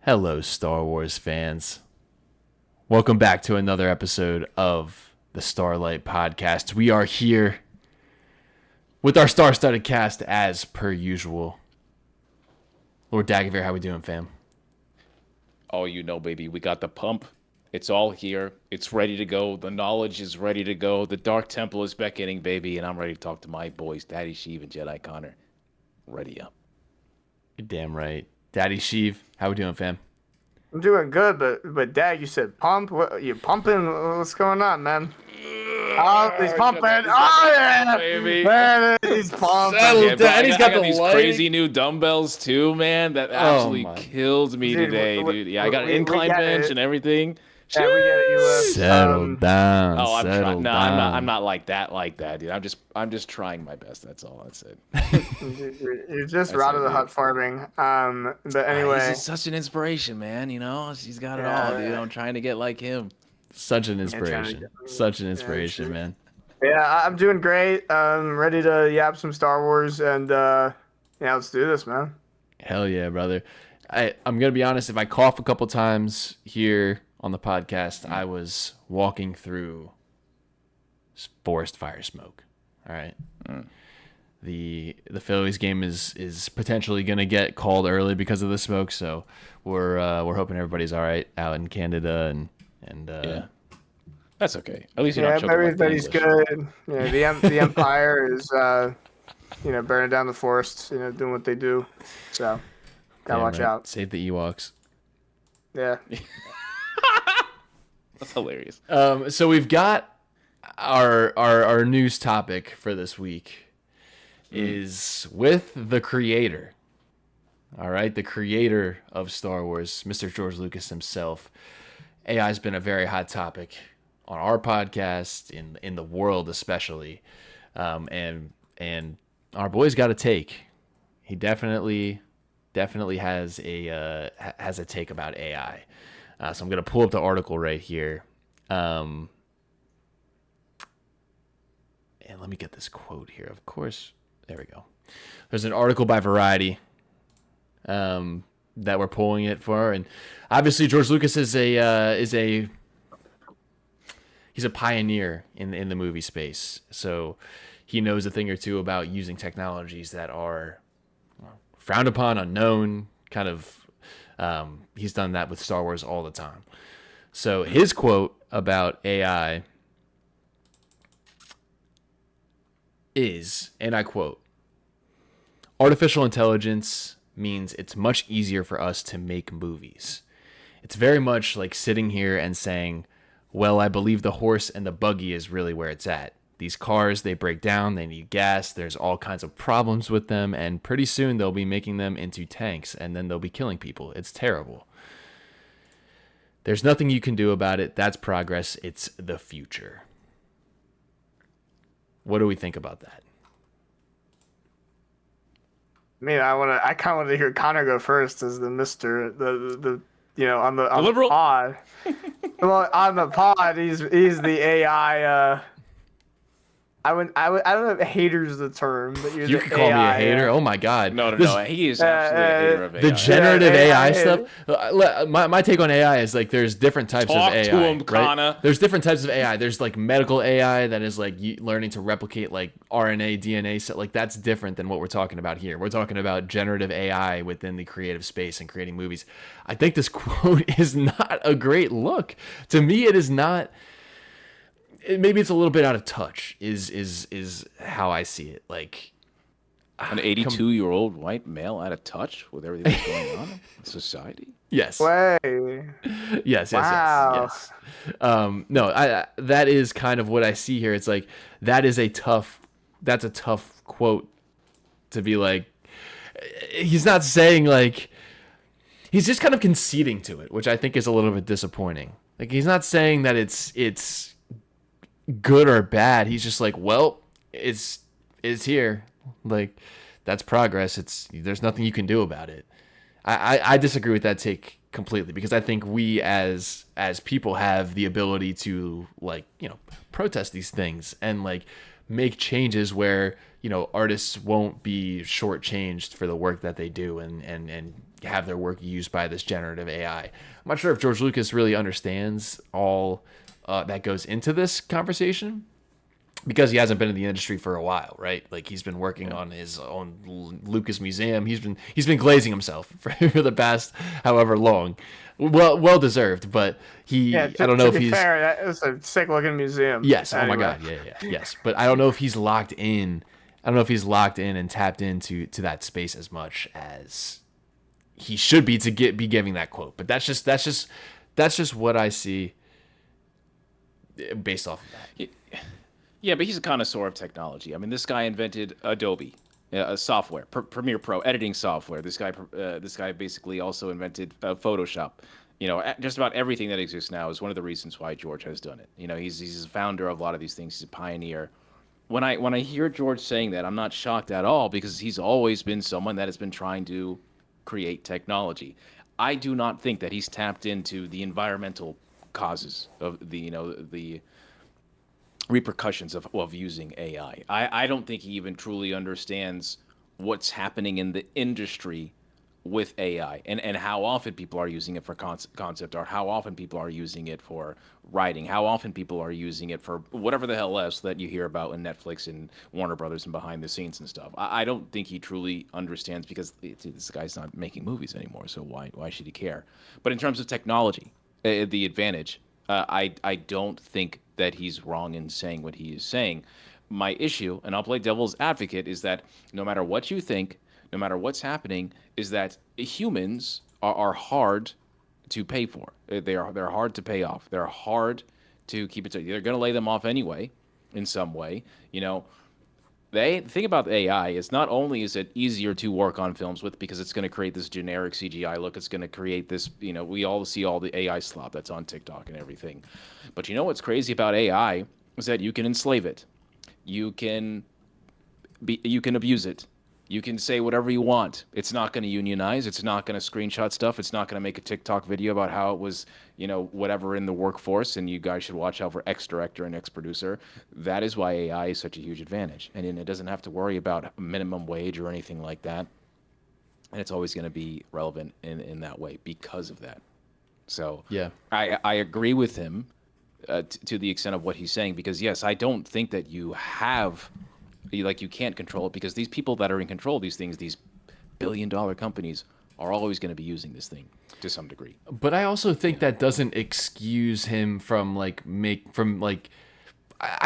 Hello, Star Wars fans. Welcome back to another episode of the Starlight Podcast. We are here with our star-studded cast as per usual. Lord Dagovere, how we doing, fam? Oh, baby, we got the pump. It's all here. It's ready to go. The knowledge is ready to go. The Dark Temple is beckoning, baby, and I'm ready to talk to my boys, Daddy Sheev and Jedi Connor. Ready up. You're damn right. Daddy Sheev, how we doing, fam? I'm doing good, but Dad, you said pump. What you pumping? What's going on, man? Oh, he's pumping. Oh yeah, baby. Man, he's pumping. Yeah, and he's got these crazy new dumbbells too, man. That absolutely killed me Dude, today, dude. Yeah, I got an incline bench and everything. Yeah, we get it. You Settle down. Oh, I'm settle trying. No, down. I'm not like that, dude. I'm just trying my best. That's all. That's it. You're just Rod of the Hut farming. But anyway, he's just such an inspiration, man. You know, he's got it all, dude. I'm trying to get like him. Such an inspiration. Such an inspiration, man. Yeah, I'm doing great. Ready to yap some Star Wars, and let's do this, man. Hell yeah, brother. I'm gonna be honest. If I cough a couple times here on the podcast, I was walking through forest fire smoke. All right. The Phillies game is potentially gonna get called early because of the smoke, so we're hoping everybody's all right out in Canada and yeah. That's okay. At least you're not choking everybody's good. Yeah, the Empire is burning down the forests, doing what they do. So gotta watch out. Save the Ewoks. Yeah. That's hilarious. So we've got our news topic for this week is with the creator. All right, the creator of Star Wars, Mr. George Lucas himself. AI has been a very hot topic on our podcast, in the world especially, and our boy's got a take. He definitely has a take about AI. So I'm gonna pull up the article right here, and let me get this quote here. Of course, there we go. There's an article by Variety that we're pulling it for, and obviously George Lucas is a pioneer in the movie space, so he knows a thing or two about using technologies that are frowned upon, unknown, kind of. He's done that with Star Wars all the time. So his quote about AI is, and I quote, "Artificial intelligence means it's much easier for us to make movies. It's very much like sitting here and saying, well, I believe the horse and the buggy is really where it's at. These cars, they break down, they need gas, there's all kinds of problems with them, and pretty soon they'll be making them into tanks, and then they'll be killing people. It's terrible. There's nothing you can do about it. That's progress. It's the future." What do we think about that? I mean, I kind of want to hear Connor go first as the Mister, the on the liberal pod. Well, on the pod, he's the AI. I don't know if hater's is the term, but You can call me a hater. Oh my God. No. He is absolutely a hater of AI. The generative AI stuff. My take on AI is like there's different types of AI. Talk to him, right? Kana. There's different types of AI. There's like medical AI that is like learning to replicate like RNA, DNA. So like that's different than what we're talking about here. We're talking about generative AI within the creative space and creating movies. I think this quote is not a great look. To me, it is not. Maybe it's a little bit out of touch is how I see it. Like an 82-year-old white male out of touch with everything that's going on in society. Yes. Way. Yes. Wow. Yes. No, that is kind of what I see here. It's like that's a tough quote to be like. He's not saying like. He's just kind of conceding to it, which I think is a little bit disappointing. Like he's not saying that it's good or bad. He's just like, well, it's here. Like that's progress. There's nothing you can do about it. I disagree with that take completely because I think we as people have the ability to like protest these things and like make changes where artists won't be shortchanged for the work that they do and have their work used by this generative AI. I'm not sure if George Lucas really understands all that goes into this conversation, because he hasn't been in the industry for a while, right? Like, he's been working on his own Lucas Museum. He's been glazing himself for the past however long. Well deserved, but I don't know if he's fair. That was a sick looking museum. Yes. Anyway. Oh my God. Yeah. Yes. But I don't know if he's locked in. I don't know if he's locked in and tapped into that space as much as he should be to be giving that quote. But that's just what I see based off of that. Yeah, but he's a connoisseur of technology. I mean, this guy invented Adobe, software, Premiere Pro editing software. This guy basically also invented Photoshop. Just about everything that exists now is one of the reasons why George has done it. He's a founder of a lot of these things. He's a pioneer. When I hear George saying that, I'm not shocked at all, because he's always been someone that has been trying to create technology. I do not think that he's tapped into the environmental causes of the repercussions of using AI. I don't think he even truly understands what's happening in the industry with AI and how often people are using it for concept art, how often people are using it for writing, how often people are using it for whatever the hell else that you hear about in Netflix and Warner Brothers and behind the scenes and stuff. I don't think he truly understands, because this guy's not making movies anymore, so why should he care? But in terms of technology, the advantage, I don't think that he's wrong in saying what he is saying. My issue, and I'll play devil's advocate, is that no matter what you think, no matter what's happening, is that humans are hard to pay for. They're hard to pay off. They're hard to keep it. They're going to lay them off anyway, in some way. The thing about AI is, not only is it easier to work on films with, because it's going to create this generic CGI look, it's going to create this, we all see all the AI slop that's on TikTok and everything. But what's crazy about AI is that you can enslave it. You can abuse it. You can say whatever you want. It's not going to unionize. It's not going to screenshot stuff. It's not going to make a TikTok video about how it was, whatever in the workforce, and you guys should watch out for X director and X producer. That is why AI is such a huge advantage. And it doesn't have to worry about minimum wage or anything like that. And it's always going to be relevant in that way because of that. So Yeah. I agree with him to the extent of what he's saying, because yes, I don't think that you can't control it, because these people that are in control of these things, these billion-dollar companies, are always going to be using this thing to some degree. But I also think that doesn't excuse him from I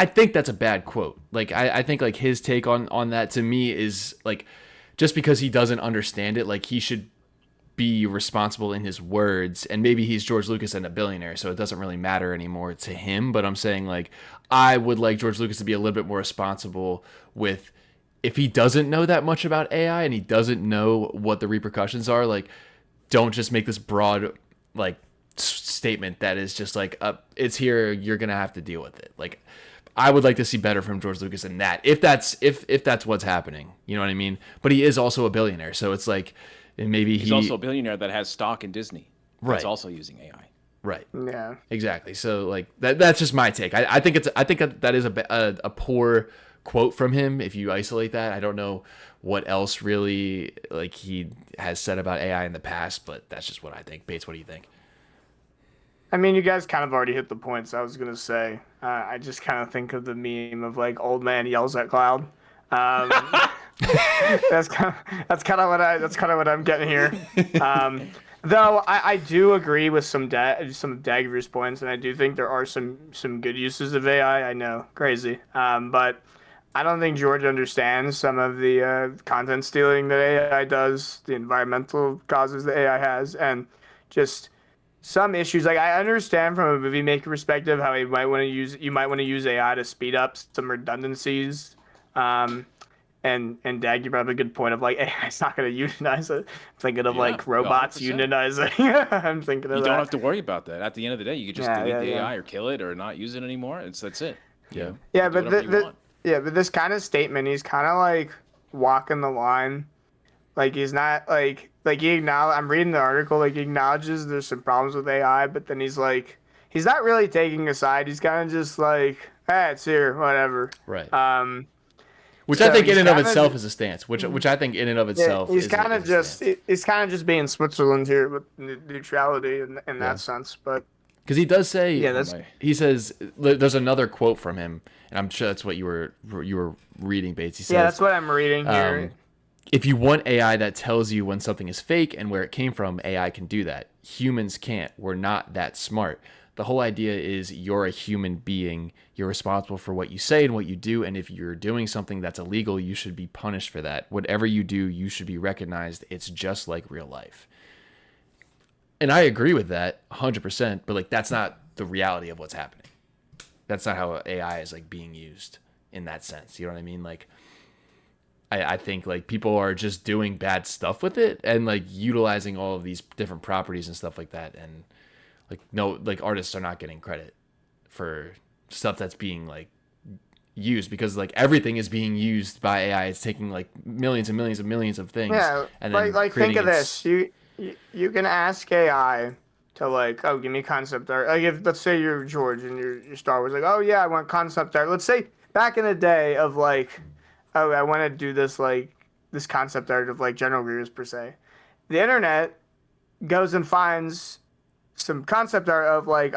think that's a bad quote. I think his take on that, to me, is just because he doesn't understand it, he should be responsible in his words. And maybe he's George Lucas and a billionaire, so it doesn't really matter anymore to him. But I'm saying I would like George Lucas to be a little bit more responsible with, if he doesn't know that much about AI and he doesn't know what the repercussions are, don't just make this broad statement that is just it's here, you're gonna have to deal with it. I would like to see better from George Lucas in that, if that's what's happening, you know what I mean? But he is also a billionaire, so it's maybe he's also a billionaire that has stock in Disney. Right. That's also using AI. Right. Yeah. Exactly. So that's just my take. I think that is a poor quote from him if you isolate that. I don't know what else really he has said about AI in the past, but that's just what I think. Bates, what do you think? I mean, you guys kind of already hit the points I was gonna say. I just kind of think of the meme of old man yells at cloud. That's kind of what I'm getting here. Though I do agree with some of Dagovere's points, and I do think there are some good uses of AI. I know, crazy, but I don't think George understands some of the content stealing that AI does, the environmental causes that AI has, and just some issues. I understand from a movie maker perspective how you might want to use AI to speed up some redundancies. And Dag, you brought up a good point of AI's not going to unionize it. I'm thinking of robots 100%. Unionizing. I'm thinking of You don't have to worry about that. At the end of the day, you could just delete the AI or kill it or not use it anymore. That's it. Yeah. Yeah, but but this kind of statement, he's kind of walking the line. He's not he acknowledge. I'm reading the article. He acknowledges there's some problems with AI, but then he's not really taking a side. He's kind of just it's here, whatever. Right. Which So I think in he's and of kinda itself is a stance. Which I think in and of itself he's is kind of is a just stance. he's kind of just being Switzerland here with neutrality in Yeah. that sense. But Because he does say, yeah, that's he says, there's another quote from him, and I'm sure that's what you were reading, Bates. He says, that's what I'm reading here. if you want AI that tells you when something is fake and where it came from, AI can do that. Humans can't. We're not that smart. The whole idea is you're a human being. You're responsible for what you say and what you do. And if you're doing something that's illegal, you should be punished for that. Whatever you do, you should be recognized. It's just like real life. And I agree with that 100%, but like that's not the reality of what's happening. That's not how AI is like being used in that sense. You know what I mean? Like I think like people are just doing bad stuff with it and like utilizing all of these different properties and stuff like that. And like no, like artists are not getting credit for stuff that's being like used because like everything is being used by AI. It's taking like millions and millions and millions of things. Yeah, And then like think of its- this. You can ask AI to like, oh, give me concept art. Like if let's say you're George and you're Star Wars, like, oh yeah, I want concept art. Let's say back in the day of like, oh, I want to do this like this concept art of like General Grievous per se. The internet goes and finds some concept art of like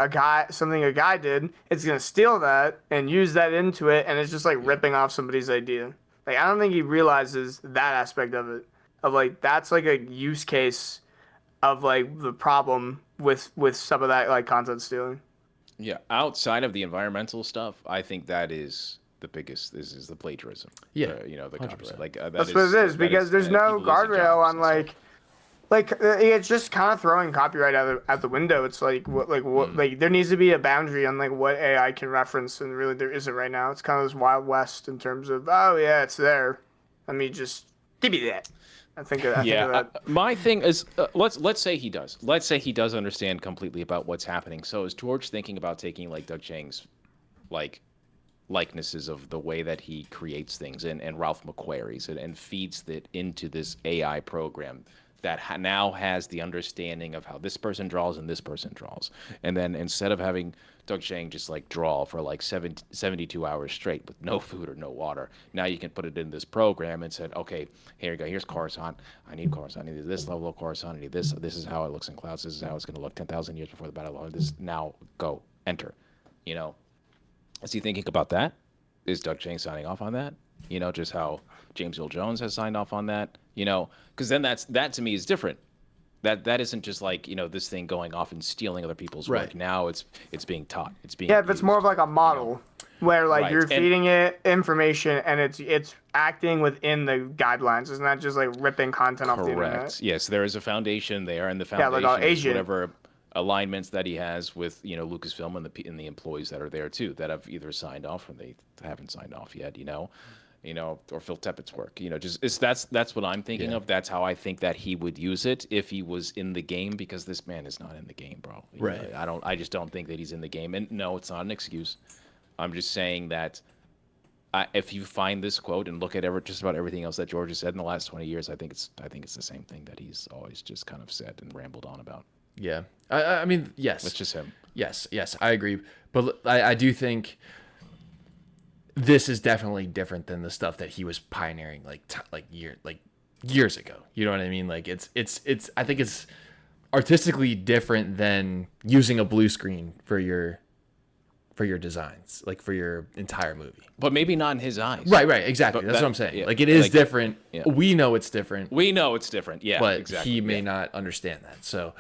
something a guy did. It's gonna steal that and use that into it, and it's just like ripping off somebody's idea. Like I don't think he realizes that aspect of it. Of like that's like a use case of like the problem with some of that like content stealing. Yeah, outside of the environmental stuff, I think that is the biggest. This is the plagiarism. Yeah, The 100%. copyright. Like That's what it is because there's no guardrail on like it's just kind of throwing copyright out the window. It's like like there needs to be a boundary on like what AI can reference, and really there isn't right now. It's kind of this wild west in terms of oh yeah, it's there. Let me just give you that. I think of that. My thing is, let's say he does. Let's say he does understand completely about what's happening. So is George thinking about taking like Doug Chang's, like, likenesses of the way that he creates things and Ralph McQuarrie's and feeds that into this AI program that now has the understanding of how this person draws and this person draws, and then instead of having Doug Chang just like draw for like 72 hours straight with no food or no water, now you can put it in this program and said, okay, here you go, here's Coruscant, I need Coruscant, I need this level of Coruscant, I need this is how it looks in clouds, this is how it's going to look 10,000 years before the battle, this now go enter. Is he thinking about that? Is Doug Chang signing off on that? Just how James Earl Jones has signed off on that, because then that to me is different. That isn't just like, this thing going off and stealing other people's work. Now it's being taught. It's being if it's more of like a model where like you're feeding it information and it's acting within the guidelines. It's not just like ripping content off the internet. Correct. Yes, there is a foundation there, and the foundation like is whatever alignments that he has with Lucasfilm and the employees that are there too that have either signed off or they haven't signed off yet. Or Phil Teppett's work. That's what I'm thinking of. That's how I think that he would use it if he was in the game, because this man is not in the game, bro. Right. I just don't think that he's in the game. And no, it's not an excuse. I'm just saying that if you find this quote and look at just about everything else that George has said in the last 20 years, I think it's the same thing that he's always just kind of said and rambled on about. Yeah. I mean, yes. It's just him. Yes, I agree. But I do think this is definitely different than the stuff that he was pioneering years ago. You know what I mean? Like it's I think it's artistically different than using a blue screen for your designs, like for your entire movie. But maybe not in his eyes. Right, exactly. That's what I'm saying. Yeah, like it is different. Yeah. We know it's different. Yeah, but exactly. he may not understand that. So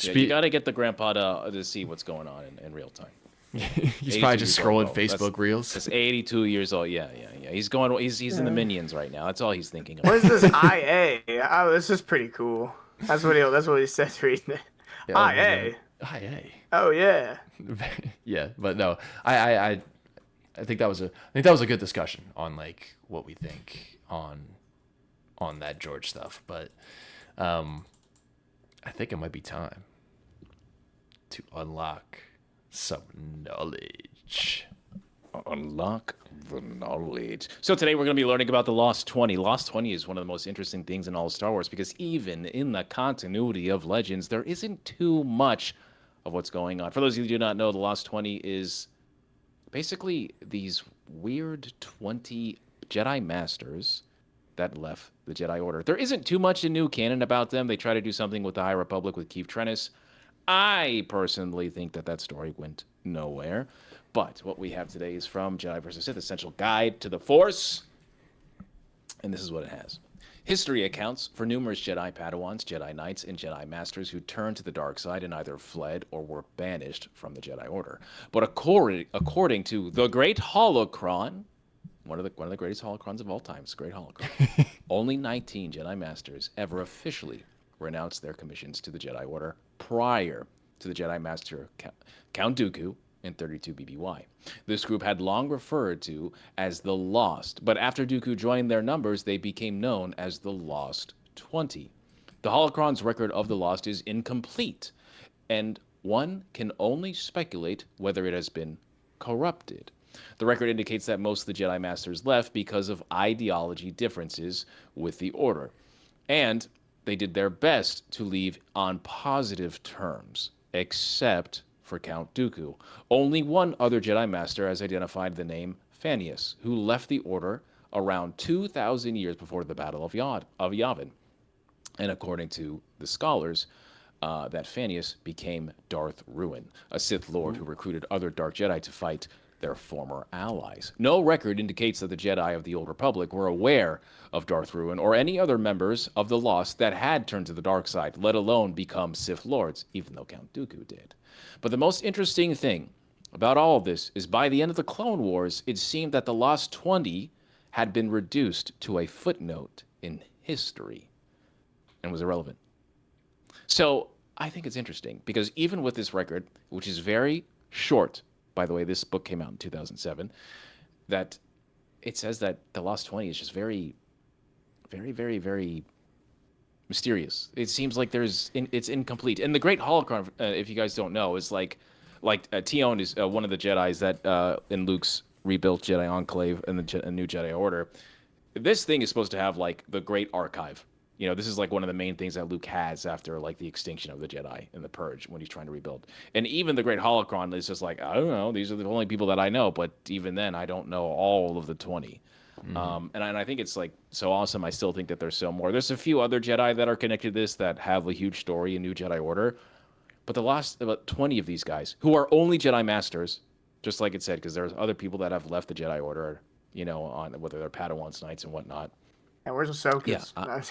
you got to get the grandpa to see what's going on in real time. He's probably just scrolling Facebook Reels. That's 82 years old. Yeah. He's in the Minions right now. That's all he's thinking of. What is this IA? Oh, this is pretty cool. That's what he says reading it. IA. IA. Oh yeah. Yeah, but no, I think that was a good discussion on like what we think on that George stuff, but I think it might be time to unlock some knowledge. Unlock the knowledge. So today we're going to be learning about the Lost 20. Lost 20 is one of the most interesting things in all of Star Wars, because even in the continuity of Legends, there isn't too much of what's going on. For those of you who do not know, the Lost 20 is basically these weird 20 Jedi Masters that left the Jedi Order. There isn't too much in new canon about them. They try to do something with the High Republic with Keith Trennis. I personally think that story went nowhere. But what we have today is from Jedi vs. Sith, Essential Guide to the Force. And this is what it has. History accounts for numerous Jedi Padawans, Jedi Knights, and Jedi Masters who turned to the dark side and either fled or were banished from the Jedi Order. But according to the Great Holocron, one of the greatest holocrons of all time, it's a great holocron, only 19 Jedi Masters ever officially renounced their commissions to the Jedi Order prior to the Jedi Master Count Dooku in 32 BBY. This group had long referred to as the Lost, but after Dooku joined their numbers, they became known as the Lost 20. The Holocron's record of the Lost is incomplete, and one can only speculate whether it has been corrupted. The record indicates that most of the Jedi Masters left because of ideology differences with the Order, and they did their best to leave on positive terms, except for Count Dooku. Only one other Jedi Master has identified the name Fannius, who left the Order around 2,000 years before the Battle of Yavin. And according to the scholars, that Fannius became Darth Ruin, a Sith Lord who recruited other Dark Jedi to fight their former allies. No record indicates that the Jedi of the Old Republic were aware of Darth Ruin or any other members of the Lost that had turned to the dark side, let alone become Sith Lords, even though Count Dooku did. But the most interesting thing about all of this is by the end of the Clone Wars, it seemed that the Lost 20 had been reduced to a footnote in history and was irrelevant. So I think it's interesting because even with this record, which is very short, by the way, this book came out in 2007, that it says that the Lost 20 is just very, very, very, very mysterious. It seems like it's incomplete. And the Great Holocron, if you guys don't know, is like Tion is one of the Jedis that in Luke's rebuilt Jedi Enclave and the New Jedi Order. This thing is supposed to have like the Great Archive. You know, this is like one of the main things that Luke has after like the extinction of the Jedi and the Purge when he's trying to rebuild. And even the Great Holocron is just like, I don't know, these are the only people that I know, but even then I don't know all of the 20. And I think it's like so awesome. I still think that there's so more. There's a few other Jedi that are connected to this that have a huge story in New Jedi Order, but the last about 20 of these guys who are only Jedi Masters, just like it said, because there's other people that have left the Jedi Order, you know, on whether they're Padawans, Knights, and whatnot. And where's Ahsoka? Yeah.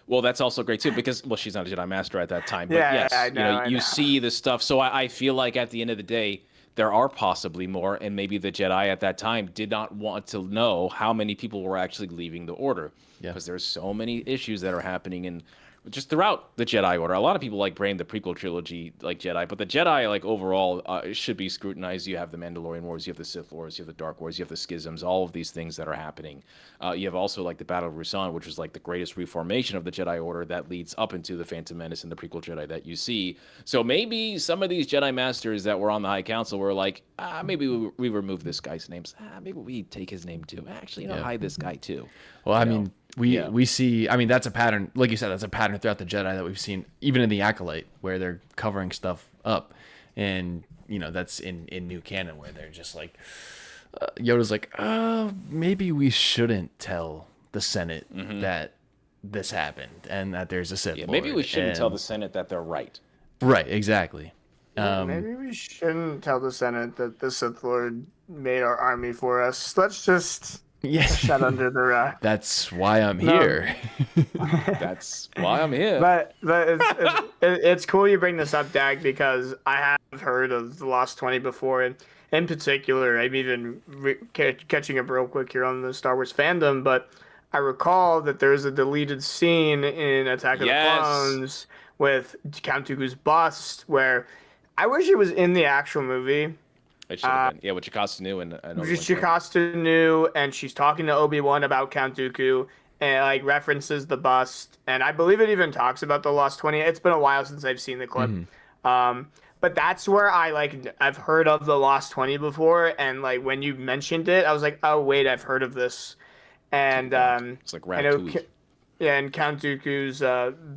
Well, that's also great too because she's not a Jedi Master at that time. But Yeah, yes, I know, you see this stuff. So I feel like at the end of the day, there are possibly more, and maybe the Jedi at that time did not want to know how many people were actually leaving the Order, because there's so many issues that are happening in just throughout the Jedi Order. A lot of people like blame the prequel trilogy like Jedi, but the Jedi like overall should be scrutinized. You have the Mandalorian Wars, you have the Sith Wars, you have the Dark Wars, you have the schisms, all of these things that are happening. You have also like the Battle of Ruusan, which was like the greatest reformation of the Jedi Order that leads up into the Phantom Menace and the prequel Jedi that you see. So maybe some of these Jedi Masters that were on the High Council were like, maybe we remove this guy's names. Maybe we take his name too. Actually, hide this guy too. Well, I mean, we see, I mean, that's a pattern, like you said, that's a pattern throughout the Jedi that we've seen, even in the Acolyte, where they're covering stuff up. And, you know, that's in new canon, where they're just like, Yoda's like, maybe we shouldn't tell the Senate that this happened and that there's a Sith Lord. Maybe we shouldn't tell the Senate that they're right. Right, exactly. Maybe we shouldn't tell the Senate that the Sith Lord made our army for us. Let's just shut under the rock. That's why I'm here. That's why I'm here. But it's cool you bring this up, Dag, because I have heard of the Lost 20 before, and in particular, I'm even catching up real quick here on the Star Wars fandom, but I recall that there's a deleted scene in Attack of the Clones with Count Dooku's bust, where I wish it was in the actual movie. It should have been. Yeah, with Jocasta Nu and Jocasta Nu, and she's talking to Obi-Wan about Count Dooku, and like references the bust, and I believe it even talks about the Lost 20. It's been a while since I've seen the clip. But that's where I've heard of the Lost 20 before, and like when you mentioned it, I was like, oh wait, I've heard of this. And it's like Ratatouille. And Count Dooku's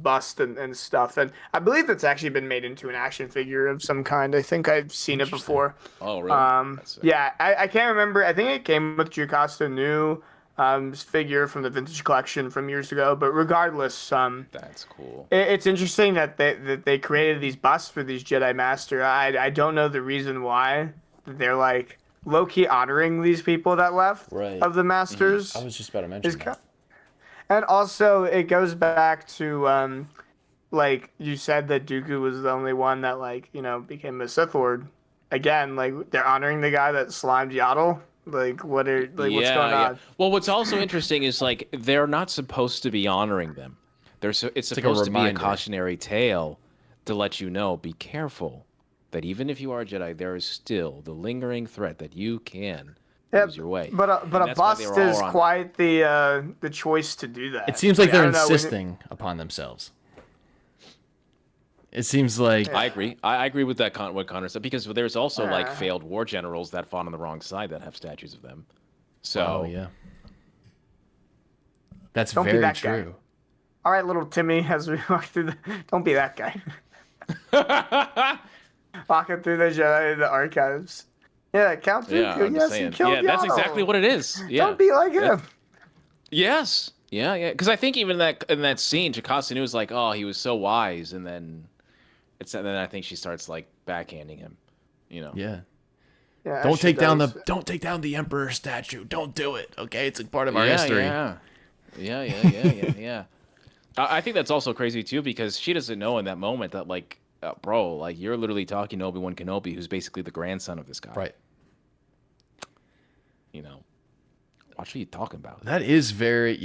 bust and stuff. And I believe it's actually been made into an action figure of some kind. I think I've seen it before. Oh, really? Yeah, I can't remember. I think it came with Jocasta Nu. figure from the vintage collection from years ago. But regardless, That's cool. it's interesting that they created these busts for these Jedi Master. I don't know the reason why they're like low key honoring these people that left of the Masters. I was just about to mention that. And also, it goes back to like you said that Dooku was the only one that became a Sith Lord. Again, like they're honoring the guy that slimed Yaddle. Like what's going on? Well, what's also interesting is like they're not supposed to be honoring them. It's supposed to be a cautionary tale to let you know, be careful that even if you are a Jedi, there is still the lingering threat that you can lose your way. But a bust is quite the choice to do that. It seems like they're insisting upon themselves. It seems like I agree. I agree with that. What Connor said, because there's also like failed war generals that fought on the wrong side that have statues of them. So yeah, that's very true. Guy. All right, little Timmy, as we walk through don't be that guy. Walking through the archives. Yeah, Count Dooku. Yes, he killed Yaddle. That's exactly what it is. Yeah. Don't be like him. Yes. Yeah. Because I think even in that scene, Jocasta was like, "Oh, he was so wise," and then I think she starts like backhanding him. Yeah. Don't take down the Emperor statue. Don't do it. Okay, it's a part of our history. Yeah. I think that's also crazy too, because she doesn't know in that moment that like, bro, like you're literally talking to Obi-Wan Kenobi, who's basically the grandson of this guy. Right. Watch what you're talking about. That is very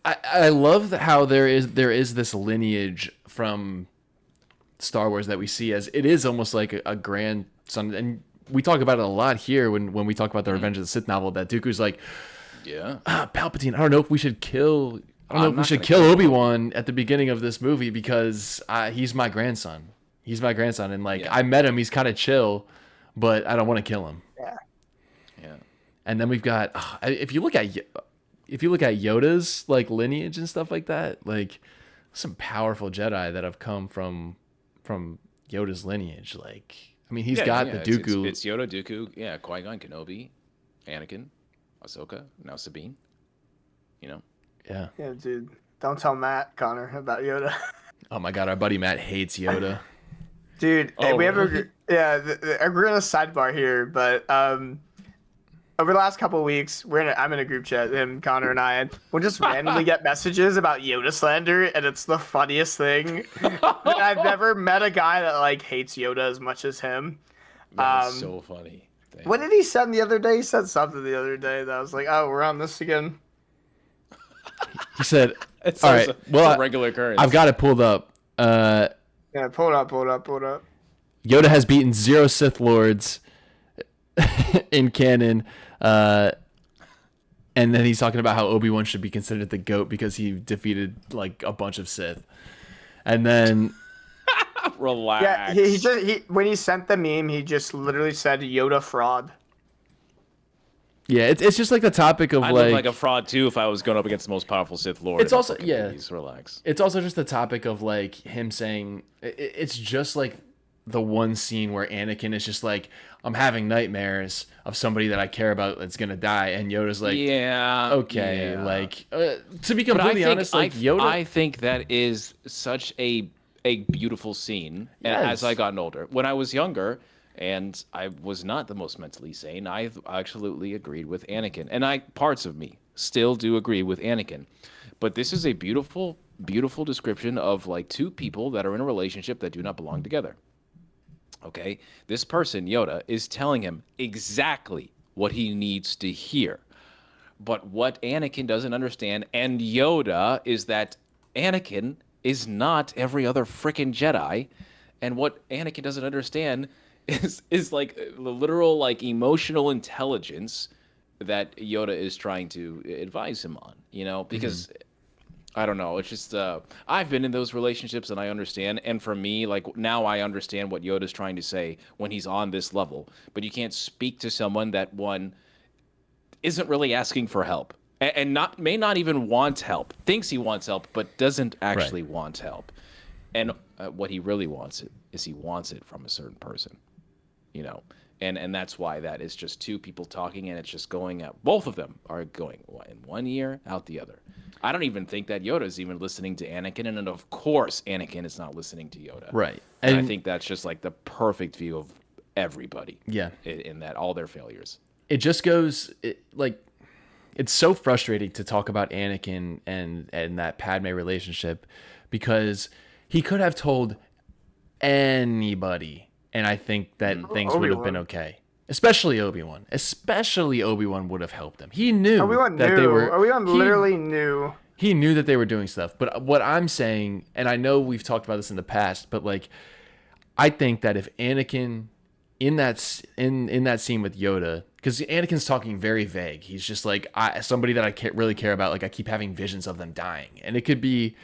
I love how there is this lineage from Star Wars that we see as it is almost like a grandson, and we talk about it a lot here when we talk about the Revenge of the Sith novel, that Dooku's like, Palpatine, I don't know if we should kill Obi-Wan at the beginning of this movie because he's my grandson. And like I met him, he's kind of chill, but I don't want to kill him. Yeah. And then we've got if you look at Yoda's like lineage and stuff like that, like some powerful Jedi that have come from Yoda's lineage. Like, I mean, he's got the Dooku. It's Yoda, Dooku, Qui-Gon, Kenobi, Anakin, Ahsoka, now Sabine. Yeah, dude. Don't tell Matt, Connor, about Yoda. Oh my God, our buddy Matt hates Yoda. Dude, we have we're in a sidebar here, but over the last couple of weeks, I'm in a group chat, him, Connor, and I, and we'll just randomly get messages about Yoda slander, and it's the funniest thing. I've never met a guy that like hates Yoda as much as him. That's so funny. Damn. What did he send the other day? He said something the other day that I was like, oh, we're on this again. He said, all right, well, a regular occurrence. I've got it pulled up. Pull it up. Yoda has beaten 0 Sith Lords in canon. And then he's talking about how Obi-Wan should be considered the GOAT because he defeated like a bunch of Sith. And then relax. Yeah, he when he sent the meme, he just literally said Yoda fraud. Yeah, it's just like the topic of I'd look like a fraud too if I was going up against the most powerful Sith Lord. It's also movies. Relax. It's also just the topic of like him saying it's just like the one scene where Anakin is just like, I'm having nightmares of somebody that I care about that's gonna die, and Yoda's like, like to be completely honest, like Yoda. I think that is such a beautiful scene. And as I gotten older, when I was younger. And I was not the most mentally sane. I absolutely agreed with Anakin. And parts of me still do agree with Anakin. But this is a beautiful, beautiful description of like two people that are in a relationship that do not belong together. Okay? This person, Yoda, is telling him exactly what he needs to hear. But what Anakin doesn't understand, and Yoda, is that Anakin is not every other frickin' Jedi. And what Anakin doesn't understand is like the literal like emotional intelligence that Yoda is trying to advise him on, because I don't know, it's just I've been in those relationships and I understand, and for me, like now I understand what Yoda's trying to say when he's on this level. But you can't speak to someone that one isn't really asking for help and may not even want help, thinks he wants help but doesn't actually want help. And what he really wants is he wants it from a certain person. you know. And that's why that is just two people talking, and it's just going out. Both of them are going in one ear, out the other. I don't even think that Yoda is even listening to Anakin, and of course Anakin is not listening to Yoda. Right. And I think that's just like the perfect view of everybody. Yeah. In that all their failures. It just goes it's so frustrating to talk about Anakin and that Padme relationship, because he could have told anybody, and I think that things would have been okay. Especially Obi-Wan. Especially Obi-Wan would have helped them. He knew Obi-Wan literally knew. He knew that they were doing stuff. But what I'm saying, and I know we've talked about this in the past, but like, I think that if Anakin in that scene with Yoda, because Anakin's talking very vague. He's just like, somebody that I can't really care about. Like, I keep having visions of them dying, and it could be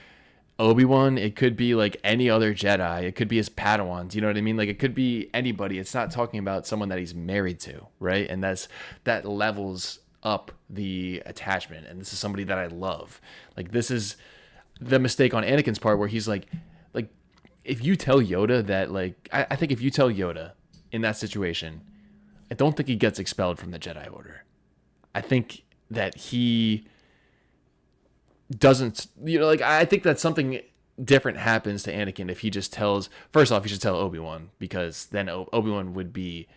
Obi-Wan, it could be like any other Jedi, it could be his Padawans, you know what I mean? Like, it could be anybody. It's not talking about someone that he's married to, right? And that levels up the attachment, and this is somebody that I love. Like, this is the mistake on Anakin's part, where he's like if you tell Yoda that, like, I think if you tell Yoda in that situation, I don't think he gets expelled from the Jedi Order. I think that he doesn't, like, I think that something different happens to Anakin if he just tells, first off, he should tell Obi-Wan, because then Obi-Wan would be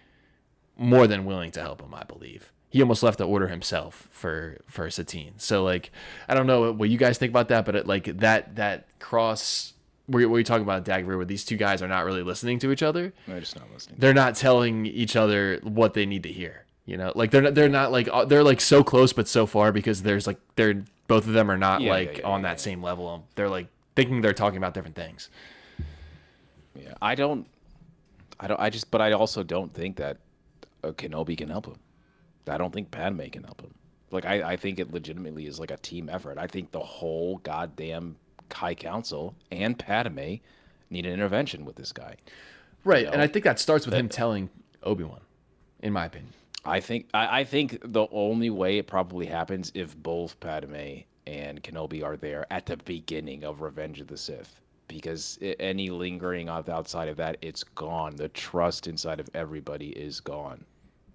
more than willing to help him, I believe. He almost left the order himself for Satine. So, like, I don't know what you guys think about that, but that cross where you talk about Dagovere, where these two guys are not really listening to each other. They're just not listening. They're not telling each other what they need to hear. Like they're not like, they're like so close but so far, because there's like both of them are not on that same level. They're like thinking they're talking about different things. Yeah, but I also don't think that Kenobi can help him. I don't think Padme can help him. Like, I think it legitimately is like a team effort. I think the whole goddamn High Council and Padme need an intervention with this guy. Right, and I think that starts with him telling Obi-Wan, in my opinion. I think the only way it probably happens if both Padme and Kenobi are there at the beginning of Revenge of the Sith, because any lingering outside of that, it's gone. The trust inside of everybody is gone,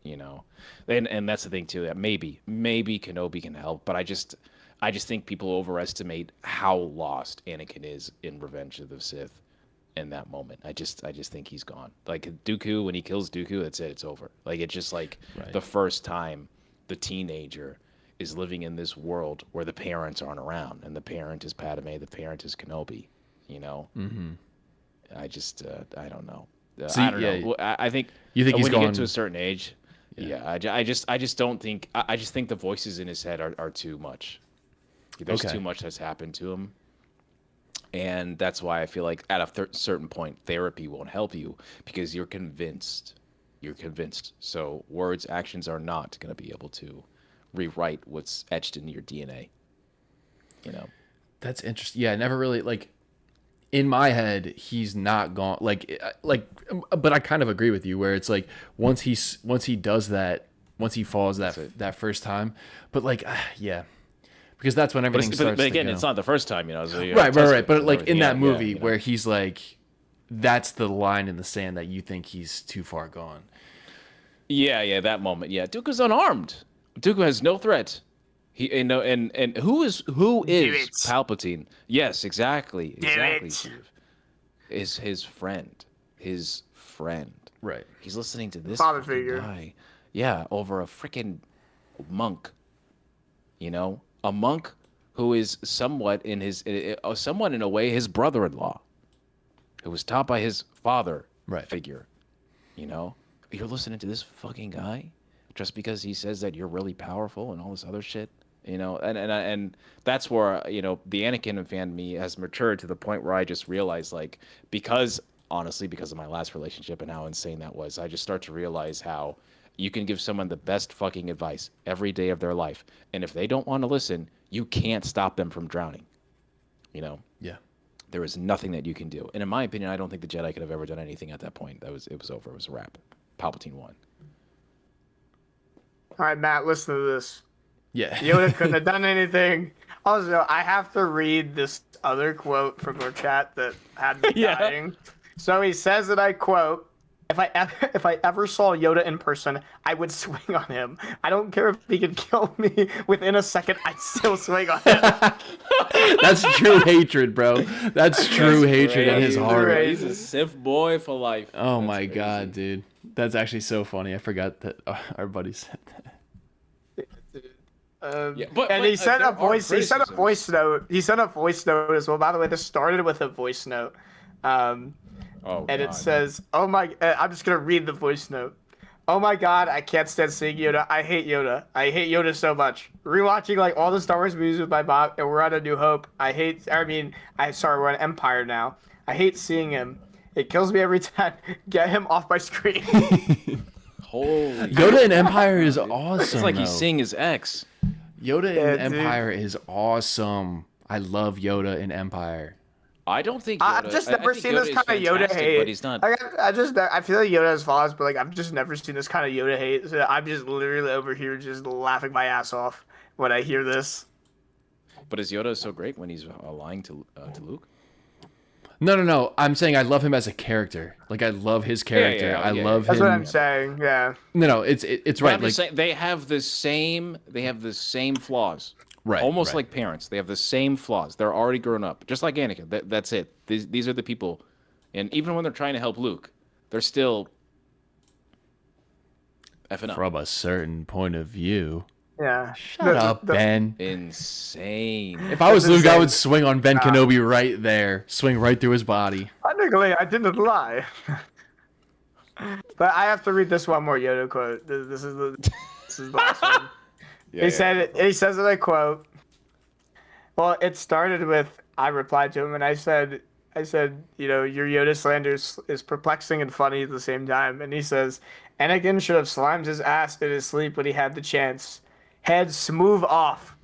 and that's the thing too, that maybe Kenobi can help, but I just think people overestimate how lost Anakin is in Revenge of the Sith. In that moment, I just think he's gone. Like, Dooku, when he kills Dooku, that's it. It's over. Like, it's just like the first time the teenager is living in this world where the parents aren't around, and the parent is Padme, the parent is Kenobi. Mm-hmm. I don't know. I don't know. I think you think when he's you gone get to a certain age, I just don't think. I just think the voices in his head are too much. There's too much that's happened to him. And that's why I feel like at a certain point, therapy won't help you, because you're convinced. So words, actions are not going to be able to rewrite what's etched into your DNA. That's interesting. Yeah, I never really, like, in my head, he's not gone. Like, but I kind of agree with you, where it's like once he does that, once he falls that first time, but like, yeah. Because that's when everything starts. But again, it's not the first time, So right. But like in that movie where he's like, that's the line in the sand that you think he's too far gone. Yeah, that moment. Yeah, Dooku's unarmed. Dooku has no threat. And who is Palpatine? Yes, exactly. Steve. Is his friend. Right. He's listening to this father figure guy. Yeah, over a freaking monk. A monk who is somewhat in a way his brother-in-law, who was taught by his father figure. You're listening to this fucking guy just because he says that you're really powerful and all this other shit. And that's where the Anakin fan in me has matured to the point where I just realized, like, because of my last relationship and how insane that was, I just start to realize how you can give someone the best fucking advice every day of their life, and if they don't want to listen, you can't stop them from drowning. Yeah. There is nothing that you can do. And in my opinion, I don't think the Jedi could have ever done anything at that point. It was over. It was a wrap. Palpatine won. All right, Matt, listen to this. Yeah. Yoda couldn't have done anything. Also, I have to read this other quote from our chat that had me dying. So he says, and I quote, If I ever saw Yoda in person, I would swing on him. I don't care if he could kill me within a second. I'd still swing on him. That's true hatred, bro. That's true hatred in his heart. He's a Sith boy for life. Oh That's my crazy. god, dude. That's actually so funny. I forgot that our buddy said that. Yeah, And he sent there a voice. are He sent a criticisms. voice note. He sent a voice note as well. By the way, this started with a voice note, and Oh, it God. says, "Oh my." I'm just gonna read the voice note. Oh my God, I can't stand seeing Yoda. I hate Yoda. I hate Yoda so much. Rewatching like all the Star Wars movies with my mom, and we're on A New Hope. We're on Empire now. I hate seeing him. It kills me every time. Get him off my screen. Holy Yoda in Empire is awesome. It's like he's though. seeing his ex. Yoda Yeah, in dude. Empire is awesome. I love Yoda in Empire. I don't think Yoda, I've just I never think seen this is kind of Yoda fantastic, hate. but he's not. I feel like Yoda has flaws, but like I've just never seen this kind of Yoda hate. So I'm just literally over here just laughing my ass off when I hear this. But is Yoda so great when he's lying to Luke? No. I'm saying I love him as a character. Like I love his character. yeah, I yeah. love That's him. what I'm saying. Yeah. No, it's But right. I'm just saying they have the same. They have the same flaws. Right, Almost right. like parents. They have the same flaws. They're already grown up, just like Anakin. That's it. These are the people, and even when they're trying to help Luke, they're still effing up. From a certain point of view. Yeah. Shut up, Ben. Insane. If I was That's Luke, I insane. would swing on Ben Kenobi right there. Swing right through his body. Technically, I didn't lie. But I have to read this one more Yoda quote. This is the last one. He says that I quote. Well, it started with I replied to him and I said, you know, your Yoda slander is perplexing and funny at the same time. And he says, Anakin should have slimed his ass in his sleep when he had the chance. Head smooth off.